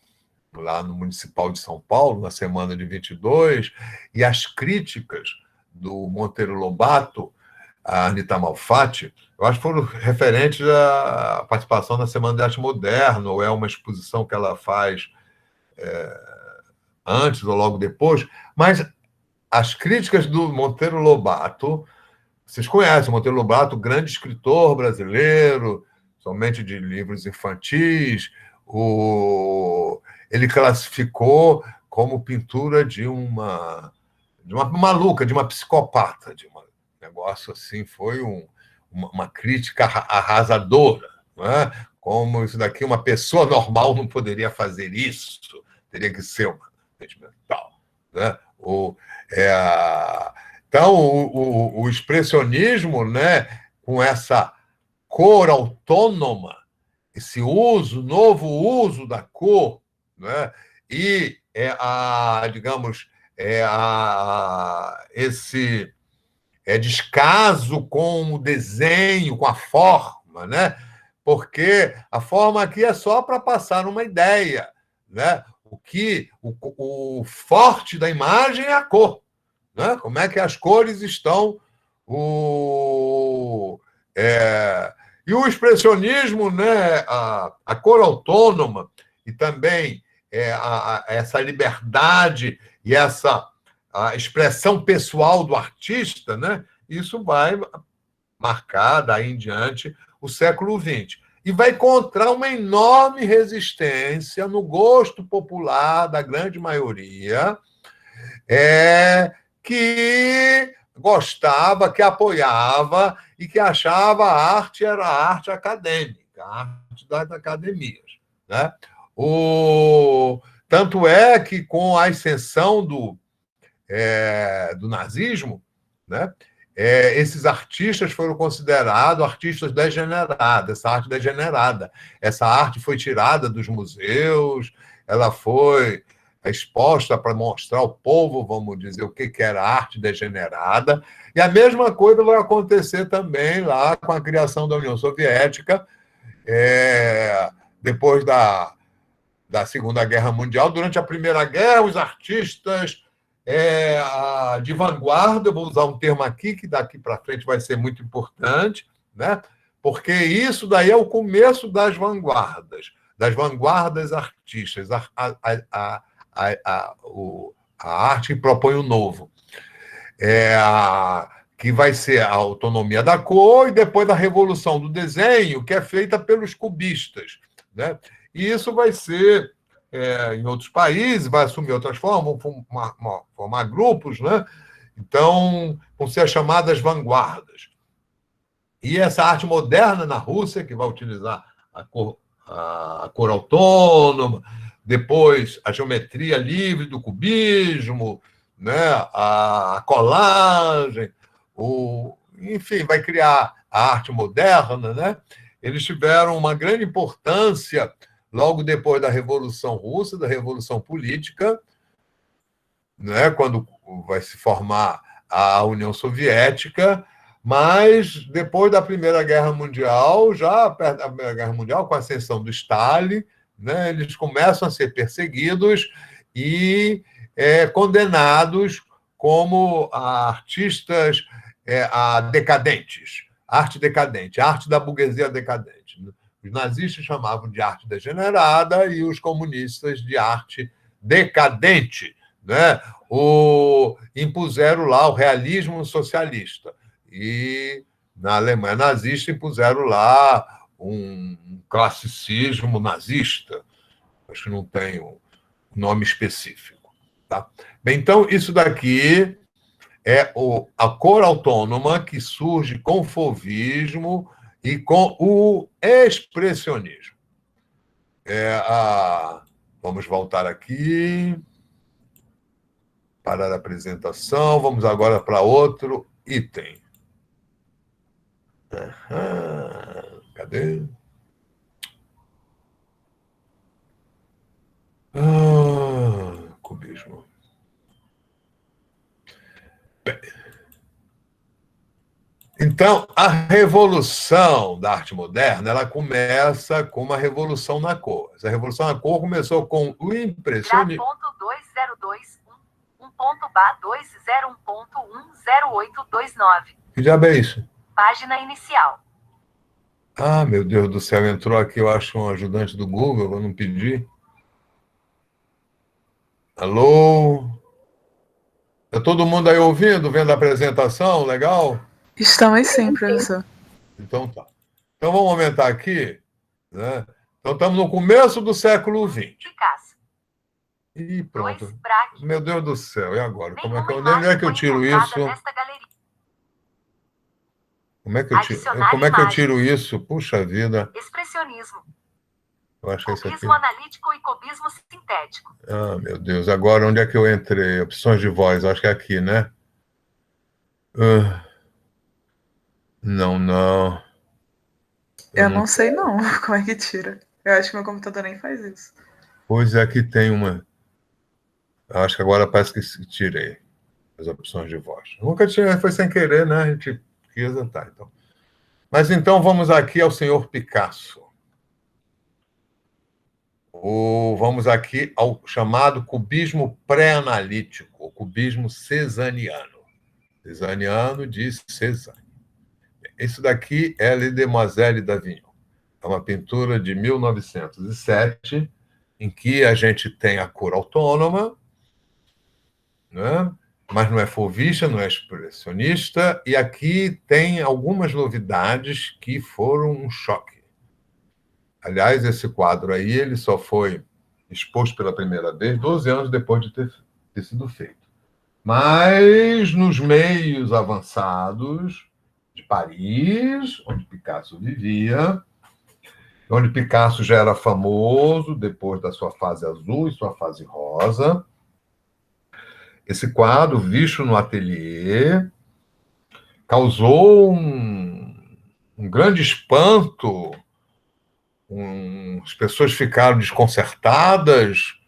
lá no Municipal de São Paulo, na semana de 22, e as críticas do Monteiro Lobato, a Anita Malfatti, eu acho que foram referentes à participação na Semana de Arte Moderna, ou é uma exposição que ela faz antes ou logo depois, mas as críticas do Monteiro Lobato, vocês conhecem o Monteiro Lobato, grande escritor brasileiro, somente de livros infantis. Ele classificou como pintura de uma maluca, de uma psicopata, de um negócio assim, foi uma crítica arrasadora, não é? Como isso daqui, uma pessoa normal não poderia fazer isso, teria que ser uma sentimental, né? Então, o expressionismo, né, com essa cor autônoma, esse uso, novo uso da cor, né, e digamos, esse descaso com o desenho, com a forma, né? Porque a forma aqui é só para passar uma ideia, né? O forte da imagem é a cor, né? Como é que as cores estão, o, é, e o expressionismo, né? A cor autônoma e também essa liberdade e essa a expressão pessoal do artista, né? Isso vai marcar daí em diante o século XX. E vai encontrar uma enorme resistência no gosto popular da grande maioria, que gostava, que apoiava e que achava a arte era a arte acadêmica, a arte das academias. Né? Tanto é que, com a ascensão do nazismo, né? Esses artistas foram considerados artistas degenerados, essa arte degenerada. Essa arte foi tirada dos museus, ela foi exposta para mostrar ao povo, vamos dizer, o que era arte degenerada. E a mesma coisa vai acontecer também lá com a criação da União Soviética, depois da Segunda Guerra Mundial. Durante a Primeira Guerra, os artistas de vanguarda, eu vou usar um termo aqui, que daqui para frente vai ser muito importante, né? Porque isso daí é o começo das vanguardas artísticas, a arte que propõe o novo. Que vai ser a autonomia da cor, e depois a revolução do desenho, que é feita pelos cubistas. Né? E isso vai ser, em outros países, vai assumir outras formas, vão formar grupos, né? Então, vão ser as chamadas vanguardas. E essa arte moderna na Rússia, que vai utilizar a cor autônoma, depois a geometria livre do cubismo, né? A colagem, enfim, vai criar a arte moderna, né? Eles tiveram uma grande importância logo depois da Revolução Russa, da Revolução Política, né? Quando vai se formar a União Soviética, mas depois da Primeira Guerra Mundial, já perto da Primeira Guerra Mundial, com a ascensão do Stalin, né, eles começam a ser perseguidos e condenados como artistas decadentes, arte decadente, arte da burguesia decadente. Os nazistas chamavam de arte degenerada e os comunistas de arte decadente. Né? Impuseram lá o realismo socialista. E na Alemanha nazista impuseram lá um classicismo nazista. Acho que não tem um nome específico. Tá? Bem, então, isso daqui é a cor autônoma que surge com o fauvismo e com o expressionismo. Vamos voltar aqui. Parar a apresentação. Vamos agora para outro item. Cadê? Cubismo. Bem. Então, a revolução da arte moderna, ela começa com uma revolução na cor. Essa revolução na cor começou com o impressionismo. 1.202.1.201.10829. Que diabo é isso? Página inicial. Ah, meu Deus do céu, entrou aqui, eu acho, um ajudante do Google, eu não pedi. Alô? Está todo mundo aí ouvindo, vendo a apresentação? Legal? Estamos sim, professor. Então tá. Então vamos aumentar aqui. Né? Então estamos no começo do século XX. E pronto. Meu Deus do céu, e agora? Onde é que eu tiro isso? Como é que eu tiro isso? Puxa vida. Expressionismo. Eu acho que é isso aqui. Cubismo analítico e cubismo sintético. Ah, meu Deus. Agora, onde é que eu entrei? Opções de voz. Acho que é aqui, né? Ah, não, não. Eu Eu não. não sei não como é que tira. Eu acho que meu computador nem faz isso. Pois é, aqui tem uma. Acho que agora parece que tirei as opções de voz. Nunca tirei, foi sem querer, né? A gente quis tá, então. Mas então vamos aqui ao senhor Picasso. Vamos aqui ao chamado cubismo pré-analítico, o cubismo cezaniano. Cezaniano de Cezanne. Isso daqui é Les Demoiselles d'Avignon. É uma pintura de 1907, em que a gente tem a cor autônoma, né? Mas não é fauvista, não é expressionista, e aqui tem algumas novidades que foram um choque. Aliás, esse quadro aí ele só foi exposto pela primeira vez 12 anos depois de ter sido feito. Mas nos meios avançados de Paris, onde Picasso vivia, onde Picasso já era famoso depois da sua fase azul e sua fase rosa, esse quadro, visto no ateliê, causou um grande espanto. As pessoas ficaram desconcertadas,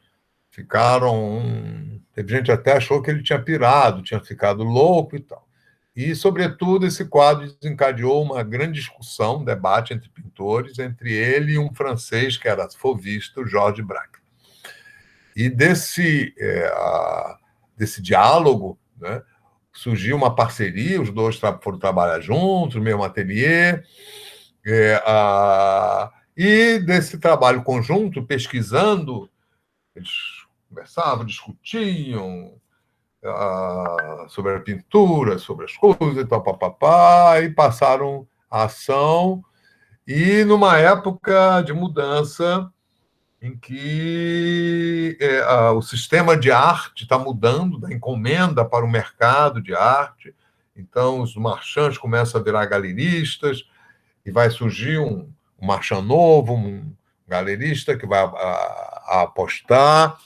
Teve gente até achou que ele tinha pirado, tinha ficado louco e tal. E, sobretudo, esse quadro desencadeou uma grande discussão, um debate entre pintores, entre ele e um francês que era fauvista, o Georges Braque. E desse diálogo, né, surgiu uma parceria, os dois foram trabalhar juntos, no mesmo ateliê, e desse trabalho conjunto, pesquisando, eles conversavam, discutiam sobre a pintura, sobre as coisas e tal, papapá, e passaram a ação. E numa época de mudança em que o sistema de arte está mudando da encomenda para o mercado de arte. Então, os marchands começam a virar galeristas e vai surgir um marchand novo, um galerista que vai apostar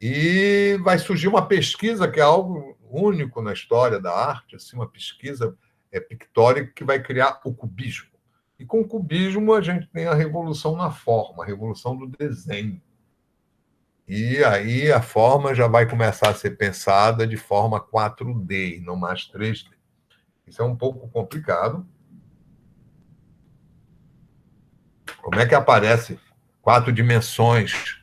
e vai surgir uma pesquisa que é algo único na história da arte, assim, uma pesquisa pictórica que vai criar o cubismo. E com o cubismo a gente tem a revolução na forma, a revolução do desenho. E aí a forma já vai começar a ser pensada de forma 4D, não mais 3D. Isso é um pouco complicado. Como é que aparece 4 dimensões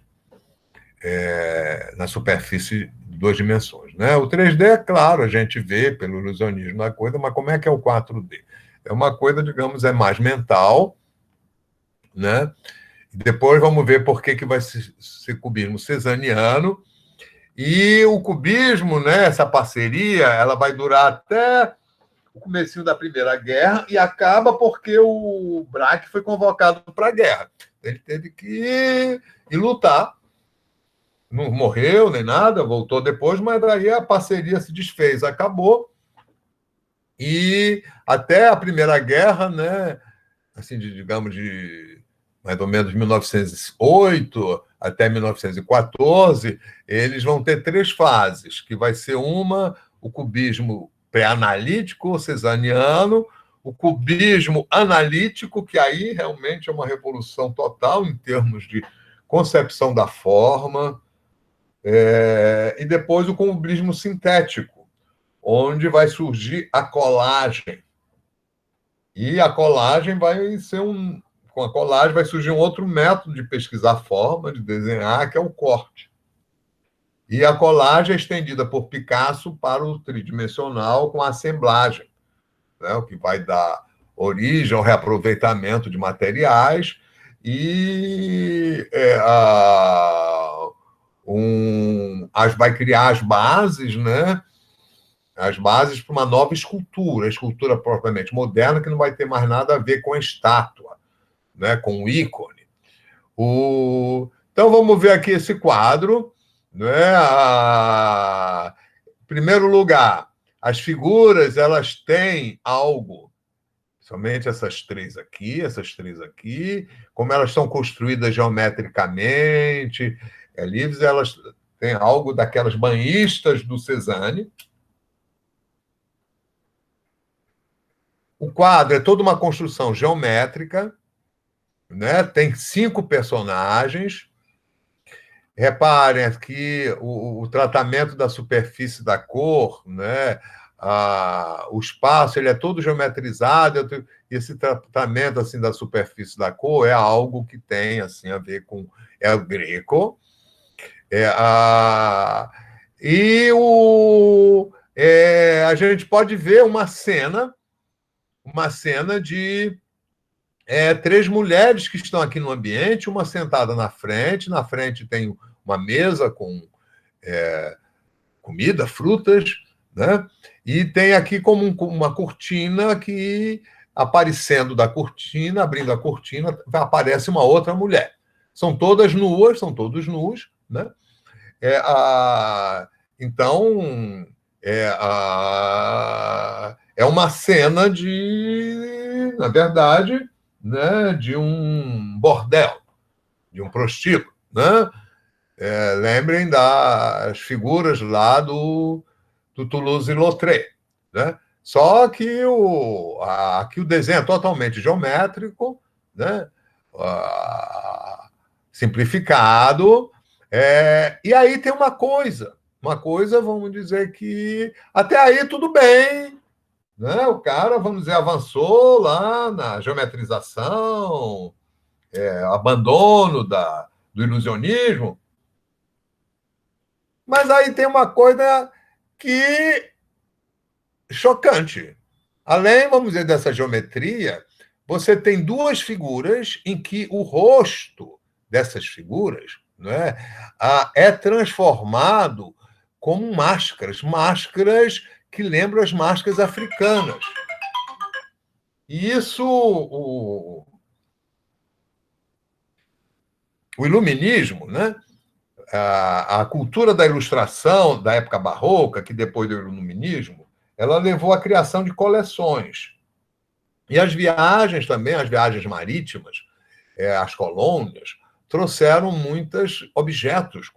na superfície de 2 dimensões? Né? O 3D, é claro, a gente vê pelo ilusionismo da coisa, mas como é que é o 4D? É uma coisa, digamos, é mais mental, né? Depois vamos ver por que vai ser cubismo cezaniano. E o cubismo, né, essa parceria, ela vai durar até o comecinho da Primeira Guerra e acaba porque o Braque foi convocado para a guerra. Ele teve que ir lutar. Não morreu nem nada, voltou depois, mas daí a parceria se desfez, acabou. E até a Primeira Guerra, né, assim, digamos, de mais ou menos 1908 até 1914, eles vão ter 3 fases, que vai ser o cubismo pré-analítico cezaniano, o cubismo analítico, que aí realmente é uma revolução total em termos de concepção da forma, e depois o cubismo sintético, onde vai surgir a colagem. E a colagem vai ser com a colagem vai surgir um outro método de pesquisar forma, de desenhar, que é o corte. E a colagem é estendida por Picasso para o tridimensional com a assemblagem, né? O que vai dar origem ao reaproveitamento de materiais e vai criar as bases, né? As bases para uma nova escultura, a escultura propriamente moderna, que não vai ter mais nada a ver com a estátua, né, com o ícone. Então, vamos ver aqui esse quadro. Né? Em primeiro lugar, as figuras elas têm algo, somente essas três aqui, como elas são construídas geometricamente, livres, elas têm algo daquelas banhistas do Cezanne, O quadro é toda uma construção geométrica, né? Tem 5 personagens. Reparem aqui o tratamento da superfície da cor, né? O espaço ele é todo geometrizado. Esse tratamento assim da superfície da cor é algo que tem assim a ver com El Greco. A gente pode ver uma cena de 3 mulheres que estão aqui no ambiente, uma sentada na frente tem uma mesa com comida, frutas, né? E tem aqui como uma cortina que, aparecendo da cortina, abrindo a cortina, aparece uma outra mulher. São todos nus, né? Então, é uma cena na verdade, né, de um bordel, de um prostíbulo, né? Lembrem das figuras lá do Toulouse-Lautrec, né? Só que aqui o desenho é totalmente geométrico, né? Simplificado. E aí tem uma coisa, vamos dizer que até aí tudo bem, né? O cara, vamos dizer, avançou lá na geometrização, abandono do ilusionismo, mas aí tem uma coisa que chocante. Além, vamos dizer, dessa geometria, você tem 2 figuras em que o rosto dessas figuras, né, é transformado como máscaras que lembram as máscaras africanas. E isso, o iluminismo, né? A cultura da ilustração da época barroca, que depois do iluminismo, ela levou à criação de coleções. E as viagens também, as viagens marítimas, as colônias, trouxeram muitos objetos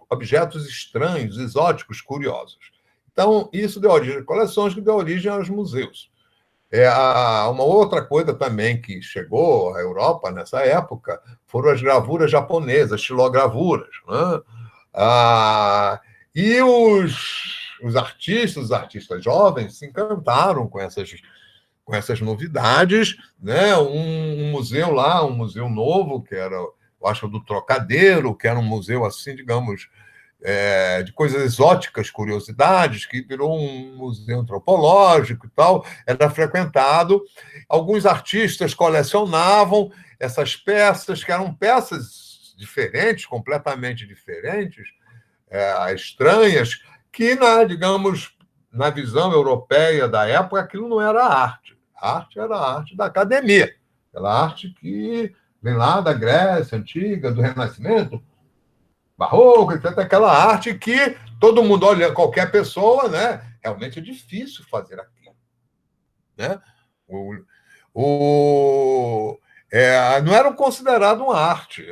estranhos, exóticos, curiosos. Então, isso deu origem a coleções, que deu origem aos museus. Uma outra coisa também que chegou à Europa nessa época foram as gravuras japonesas, xilogravuras, né? E os artistas jovens se encantaram com essas novidades, né? Um museu lá, um museu novo, que era, eu acho, do Trocadeiro, que era um museu assim, digamos, de coisas exóticas, curiosidades, que virou um museu antropológico e tal, era frequentado. Alguns artistas colecionavam essas peças, que eram peças diferentes, completamente diferentes, estranhas, que, digamos, na visão europeia da época, aquilo não era arte. A arte era a arte da academia, aquela arte que vem lá da Grécia Antiga, do Renascimento, barroco, etc. Aquela arte que todo mundo olha, qualquer pessoa, né? Realmente é difícil fazer aquilo, né? Não era considerado uma arte,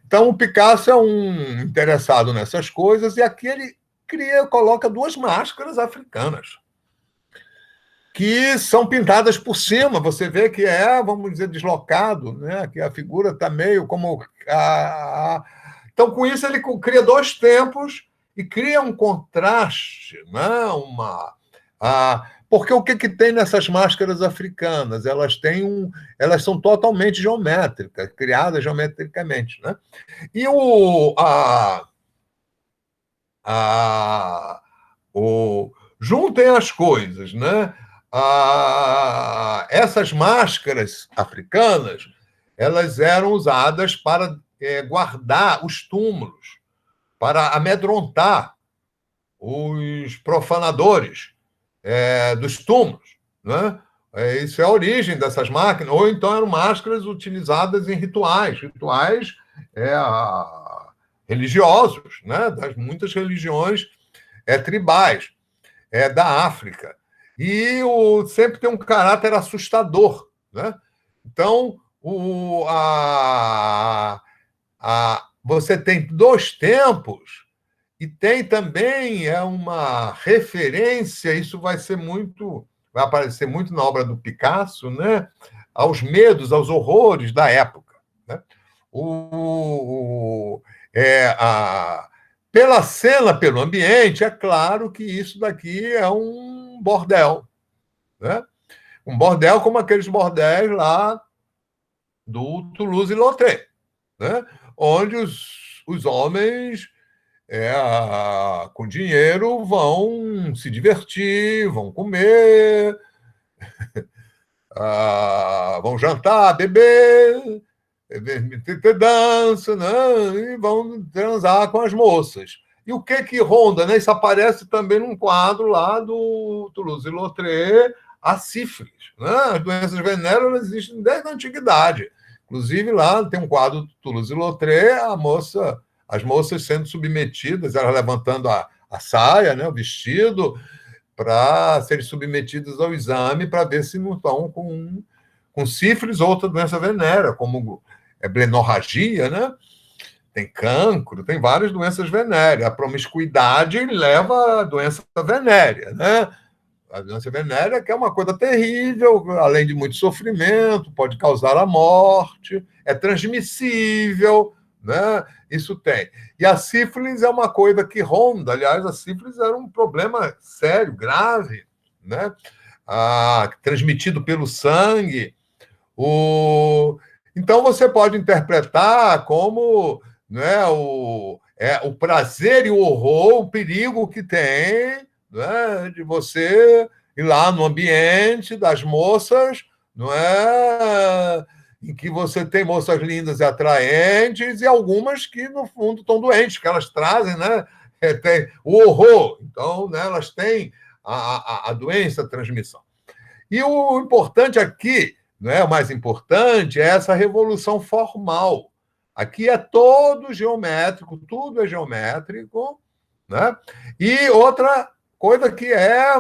Então, o Picasso é um interessado nessas coisas, e aqui ele coloca 2 máscaras africanas, que são pintadas por cima. Você vê que vamos dizer, deslocado, né? Que a figura está meio como... Então, com isso, ele cria 2 tempos e cria um contraste, né? Porque o que tem nessas máscaras africanas? Elas são totalmente geométricas, criadas geometricamente, né? E juntem as coisas, né? Essas máscaras africanas, elas eram usadas para guardar os túmulos, para amedrontar os profanadores dos túmulos, né? Isso é a origem dessas máquinas. Ou então eram máscaras utilizadas em rituais religiosos, né? Das muitas religiões tribais da África. E sempre tem um caráter assustador, né? Então, você tem 2 tempos e tem também uma referência, isso vai ser muito vai aparecer muito na obra do Picasso, né? Aos medos, aos horrores da época, né? Pela cena, pelo ambiente, é claro que isso daqui é um bordel, né? Um bordel como aqueles bordéis lá do Toulouse-Lautrec, né? Onde os homens com dinheiro vão se divertir, vão comer, vão jantar, beber, ter dança, né? E vão transar com as moças. E o que ronda, né? Isso aparece também num quadro lá do Toulouse-Lautrec, a sífilis, né? As doenças venéreas existem desde a antiguidade. Inclusive, lá tem um quadro do Toulouse-Lautrec, as moças sendo submetidas, elas levantando a saia, né, o vestido, para serem submetidas ao exame para ver se não estão com sífilis ou outra doença venérea, como blenorragia, né? Tem cancro, tem várias doenças venéreas. A promiscuidade leva à doença venérea, né? A doença venérea que é uma coisa terrível, além de muito sofrimento, pode causar a morte, é transmissível, né? Isso tem. E a sífilis é uma coisa que ronda. Aliás, a sífilis era um problema sério, grave, né? Transmitido pelo sangue. Então, você pode interpretar como, né, o prazer e o horror, o perigo que tem, né, de você ir lá no ambiente das moças, não é? Em que você tem moças lindas e atraentes e algumas que, no fundo, estão doentes, que elas trazem, né? Tem o horror. Então, né, elas têm a doença, a transmissão. E o importante aqui, né, o mais importante, é essa revolução formal. Aqui é todo geométrico, tudo é geométrico, né? E outra coisa que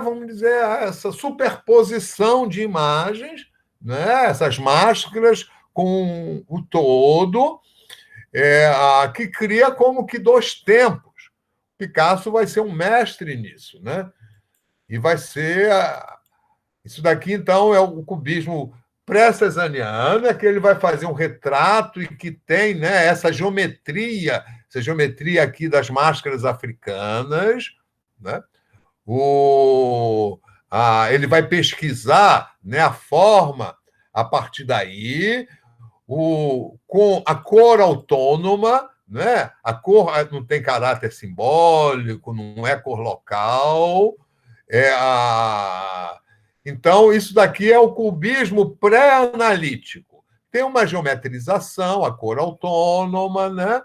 vamos dizer, essa superposição de imagens, né? Essas máscaras com o todo, que cria como que dois tempos. Picasso vai ser um mestre nisso, né? E vai ser... Isso daqui, então, é o cubismo pré-cesariano, que ele vai fazer um retrato e que tem, né, essa geometria aqui das máscaras africanas, né? Ele vai pesquisar, né, a forma a partir daí, com a cor autônoma, né? A cor não tem caráter simbólico, não é cor local. Então, isso daqui é o cubismo pré-analítico. Tem uma geometrização, a cor autônoma, né?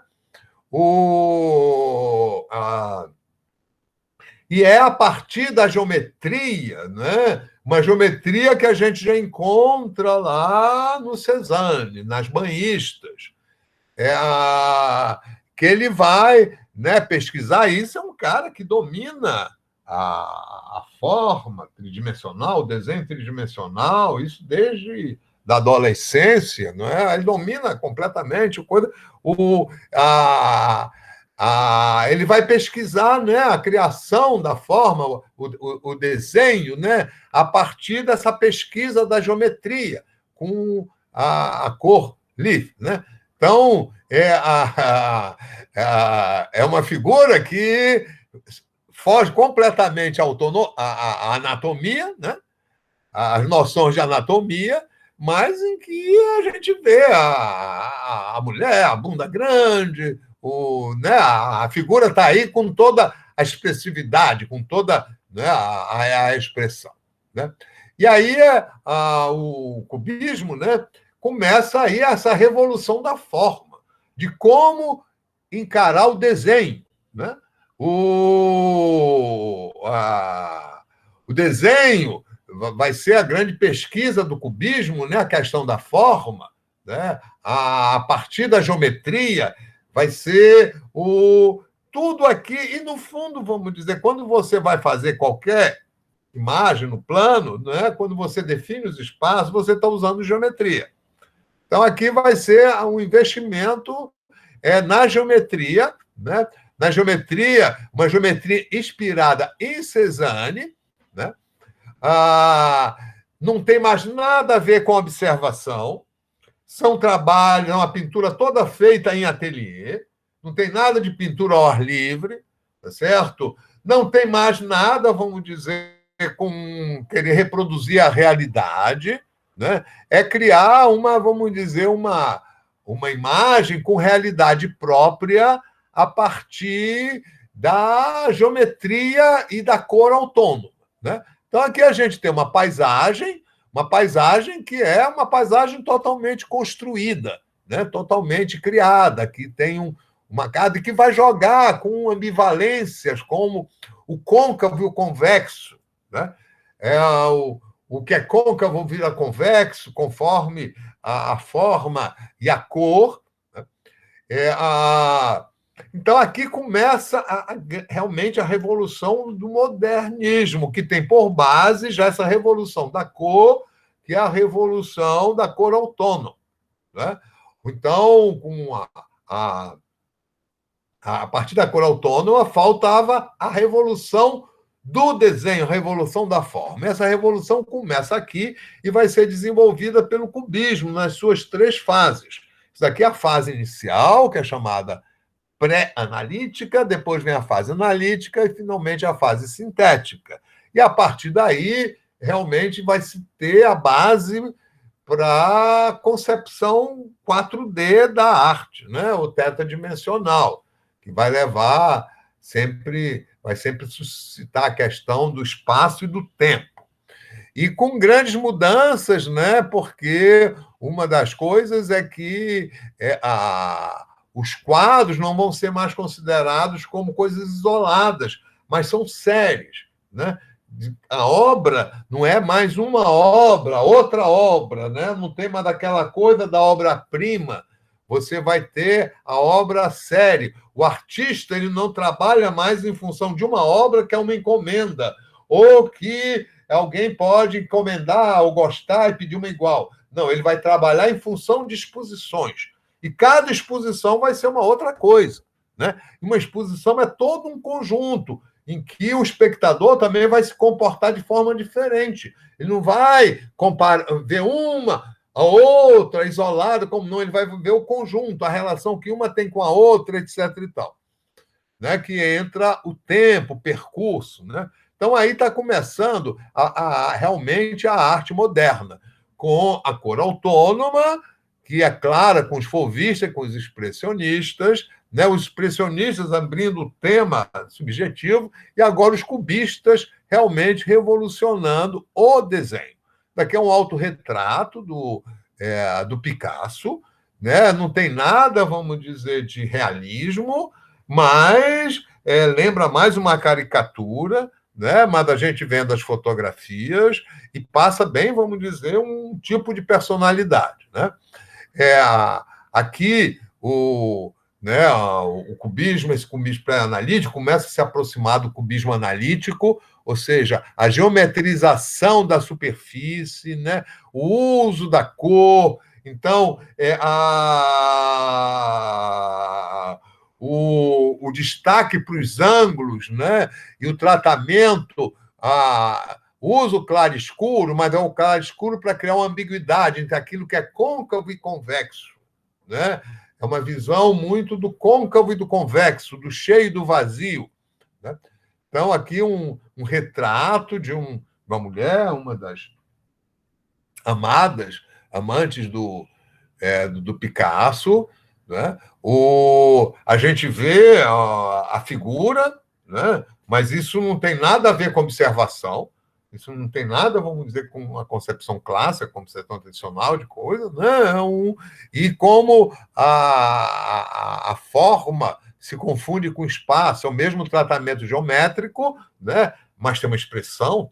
E é a partir da geometria, né? Uma geometria que a gente já encontra lá no Cézanne, nas banhistas. Que ele vai, né, pesquisar isso. É um cara que domina a forma tridimensional, o desenho tridimensional, isso desde da adolescência, não é? Ele domina completamente ele vai pesquisar, né, a criação da forma, o desenho, né, a partir dessa pesquisa da geometria, com a cor livre, né? Então, é uma figura que foge completamente à anatomia, né? As noções de anatomia, mas em que a gente vê a mulher, a bunda grande, né? A figura está aí com toda a expressividade, com toda, né, a expressão, né? E aí o cubismo, né, começa aí essa revolução da forma, de como encarar o desenho, né? O desenho vai ser a grande pesquisa do cubismo, né? A questão da forma, né? A partir da geometria vai ser tudo aqui. E, no fundo, vamos dizer, quando você vai fazer qualquer imagem no plano, né? Quando você define os espaços, você está usando geometria. Então, aqui vai ser um investimento na geometria, né? Na geometria, uma geometria inspirada em Cézanne, né? Ah, não tem mais nada a ver com observação. São trabalhos, é uma pintura toda feita em ateliê, não tem nada de pintura ao ar livre, tá certo? Não tem mais nada, vamos dizer, com querer reproduzir a realidade, né? É criar vamos dizer, uma imagem com realidade própria a partir da geometria e da cor autônoma, né? Então, aqui a gente tem uma paisagem que é uma paisagem totalmente construída, né? Totalmente criada, que tem uma cada que vai jogar com ambivalências, como o côncavo e o convexo, né? O que é côncavo vira convexo, conforme a forma e a cor. Né? Então, aqui começa realmente a revolução do modernismo, que tem por base já essa revolução da cor, que é a revolução da cor autônoma. Né? Então, a partir da cor autônoma, faltava a revolução do desenho, a revolução da forma. Essa revolução começa aqui e vai ser desenvolvida pelo cubismo nas suas 3 fases. Isso daqui é a fase inicial, que é chamada pré-analítica, depois vem a fase analítica e, finalmente, a fase sintética. E, a partir daí, realmente vai se ter a base para a concepção 4D da arte, né? O tetradimensional, que vai sempre suscitar a questão do espaço e do tempo. E com grandes mudanças, né? Porque uma das coisas é que os quadros não vão ser mais considerados como coisas isoladas, mas são séries, né? A obra não é mais uma obra, outra obra, né? Não tem mais aquela coisa da obra-prima. Você vai ter a obra série. O artista ele não trabalha mais em função de uma obra que é uma encomenda, ou que alguém pode encomendar ou gostar e pedir uma igual. Não, ele vai trabalhar em função de exposições. E cada exposição vai ser uma outra coisa. Né? Uma exposição é todo um conjunto em que o espectador também vai se comportar de forma diferente. Ele não vai ver uma a outra isolada, como não, ele vai ver o conjunto, a relação que uma tem com a outra, etc. e tal. Né? Que entra o tempo, o percurso. Né? Então, aí está começando realmente a arte moderna, com a cor autônoma, que é clara com os fauvistas, com os expressionistas, né? Os expressionistas abrindo o tema subjetivo, e agora os cubistas realmente revolucionando o desenho. Daqui é um autorretrato do Picasso, né? Não tem nada, vamos dizer, de realismo, mas lembra mais uma caricatura, né? Mas a gente vendo as fotografias e passa bem, vamos dizer, um tipo de personalidade. Né? Aqui, o cubismo, esse cubismo pré-analítico, começa a se aproximar do cubismo analítico, ou seja, a geometrização da superfície, né? O uso da cor. Então, o destaque para os ângulos, né? E o tratamento, usa o claro escuro, mas é o claro escuro para criar uma ambiguidade entre aquilo que é côncavo e convexo. Né? É uma visão muito do côncavo e do convexo, do cheio e do vazio. Né? Então, aqui um retrato de uma mulher, uma das amantes do Picasso. Né? A gente vê a figura, né? Mas isso não tem nada a ver com observação, isso não tem nada, vamos dizer, com a concepção clássica, a concepção tradicional de coisa, não. E como a forma se confunde com o espaço, é o mesmo tratamento geométrico, né? Mas tem uma expressão,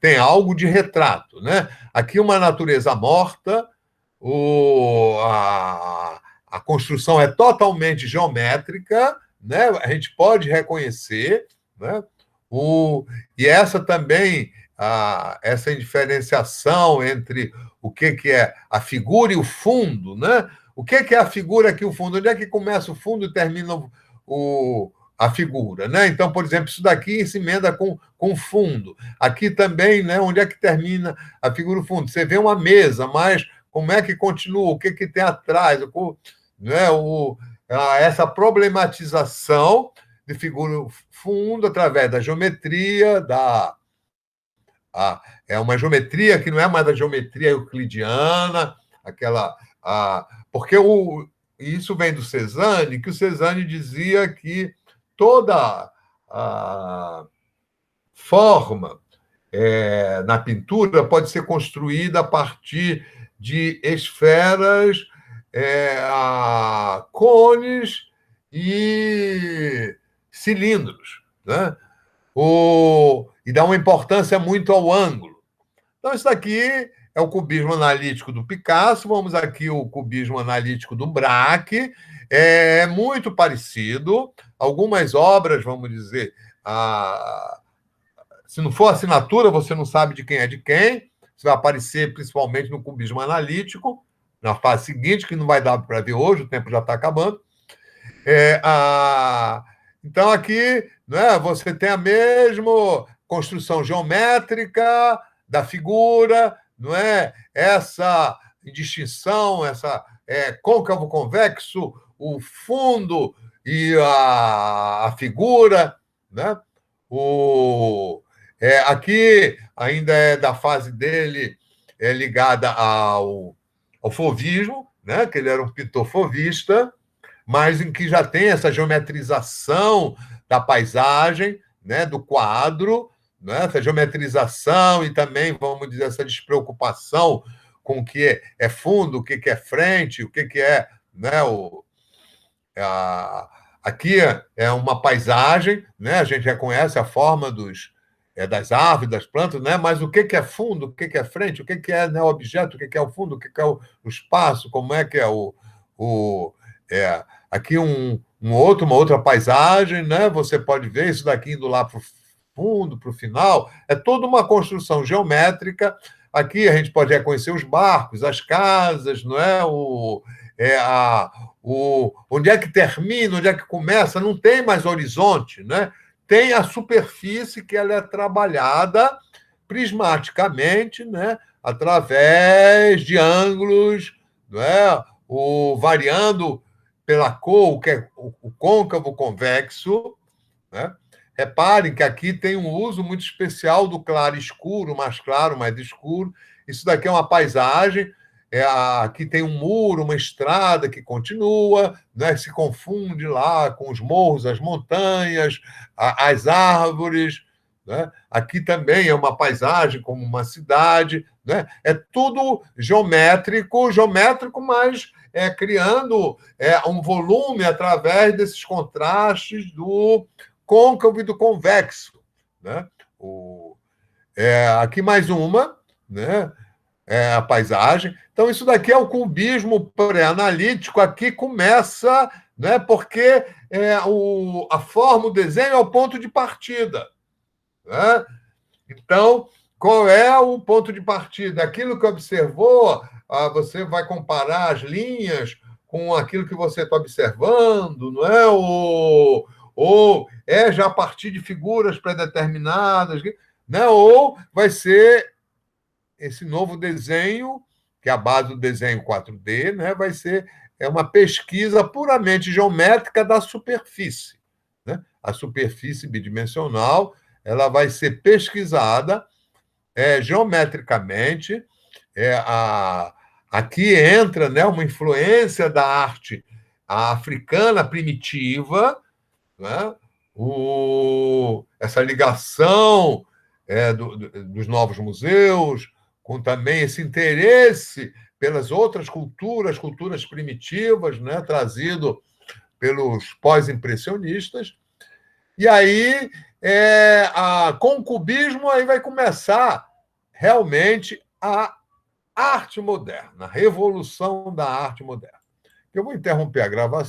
tem algo de retrato. Né? Aqui uma natureza morta, a construção é totalmente geométrica, né? A gente pode reconhecer, né? E essa também, essa diferenciação entre o que é a figura e o fundo, né? O que é a figura aqui, o fundo? Onde é que começa o fundo e termina a figura, né? Então, por exemplo, isso daqui se emenda com fundo. Aqui também, né? Onde é que termina a figura do fundo? Você vê uma mesa, mas como é que continua? O que, que tem atrás? Né? Essa problematização de figura fundo através da geometria, é uma geometria que não é mais a geometria euclidiana, porque isso vem do Cézanne, que o Cézanne dizia que toda a forma na pintura pode ser construída a partir de esferas, cones e cilindros, né? E dá uma importância muito ao ângulo. Então, isso daqui é o cubismo analítico do Picasso, vamos aqui o cubismo analítico do Braque, é muito parecido, algumas obras, vamos dizer, se não for assinatura, você não sabe de quem é de quem, isso vai aparecer principalmente no cubismo analítico, na fase seguinte, que não vai dar para ver hoje, o tempo já está acabando. Então, aqui, né, você tem a mesma construção geométrica da figura, não é? Essa distinção, essa côncavo-convexo, o fundo e a figura, né? Aqui ainda é da fase dele ligada ao fauvismo, né? Que ele era um pintor fauvista, mas em que já tem essa geometrização da paisagem, né, do quadro, né, essa geometrização e também, vamos dizer, essa despreocupação com o que é fundo, o que é frente, o que é, né, aqui é uma paisagem, né, a gente reconhece a forma das árvores, das plantas, né, mas o que é fundo, o que é frente, o que é, né, o objeto, o que é o fundo, o que é o espaço, como é que é aqui uma outra paisagem, né? Você pode ver isso daqui indo lá para o fundo, para o final. É toda uma construção geométrica. Aqui a gente pode reconhecer os barcos, as casas, não é? Onde é que termina, onde é que começa? Não tem mais horizonte, né? Tem a superfície que ela é trabalhada prismaticamente, né? Através de ângulos, não é? Variando pela cor, que é o côncavo convexo, né? Reparem que aqui tem um uso muito especial do claro escuro, mais claro, mais escuro. Isso daqui é uma paisagem, aqui tem um muro, uma estrada que continua, né? Se confunde lá com os morros, as montanhas, as árvores, né? Aqui também é uma paisagem como uma cidade, né? É tudo geométrico, mas criando um volume através desses contrastes do côncavo e do convexo, né? Aqui mais uma, né? A paisagem. Então, isso daqui é o cubismo pré-analítico. Aqui começa, né? Porque a forma, o desenho é o ponto de partida, né? Então, qual é o ponto de partida? Aquilo que observou, você vai comparar as linhas com aquilo que você está observando, não é? Ou é já a partir de figuras pré-determinadas, né? Ou vai ser esse novo desenho, que é a base do desenho 4D, né? Vai ser uma pesquisa puramente geométrica da superfície, né? A superfície bidimensional ela vai ser pesquisada geometricamente. Aqui entra, né, uma influência da arte africana primitiva, né? Essa ligação dos novos museus, com também esse interesse pelas outras culturas primitivas, né, trazido pelos pós-impressionistas. E aí, com o cubismo, aí vai começar realmente a arte moderna, a revolução da arte moderna. Eu vou interromper a gravação.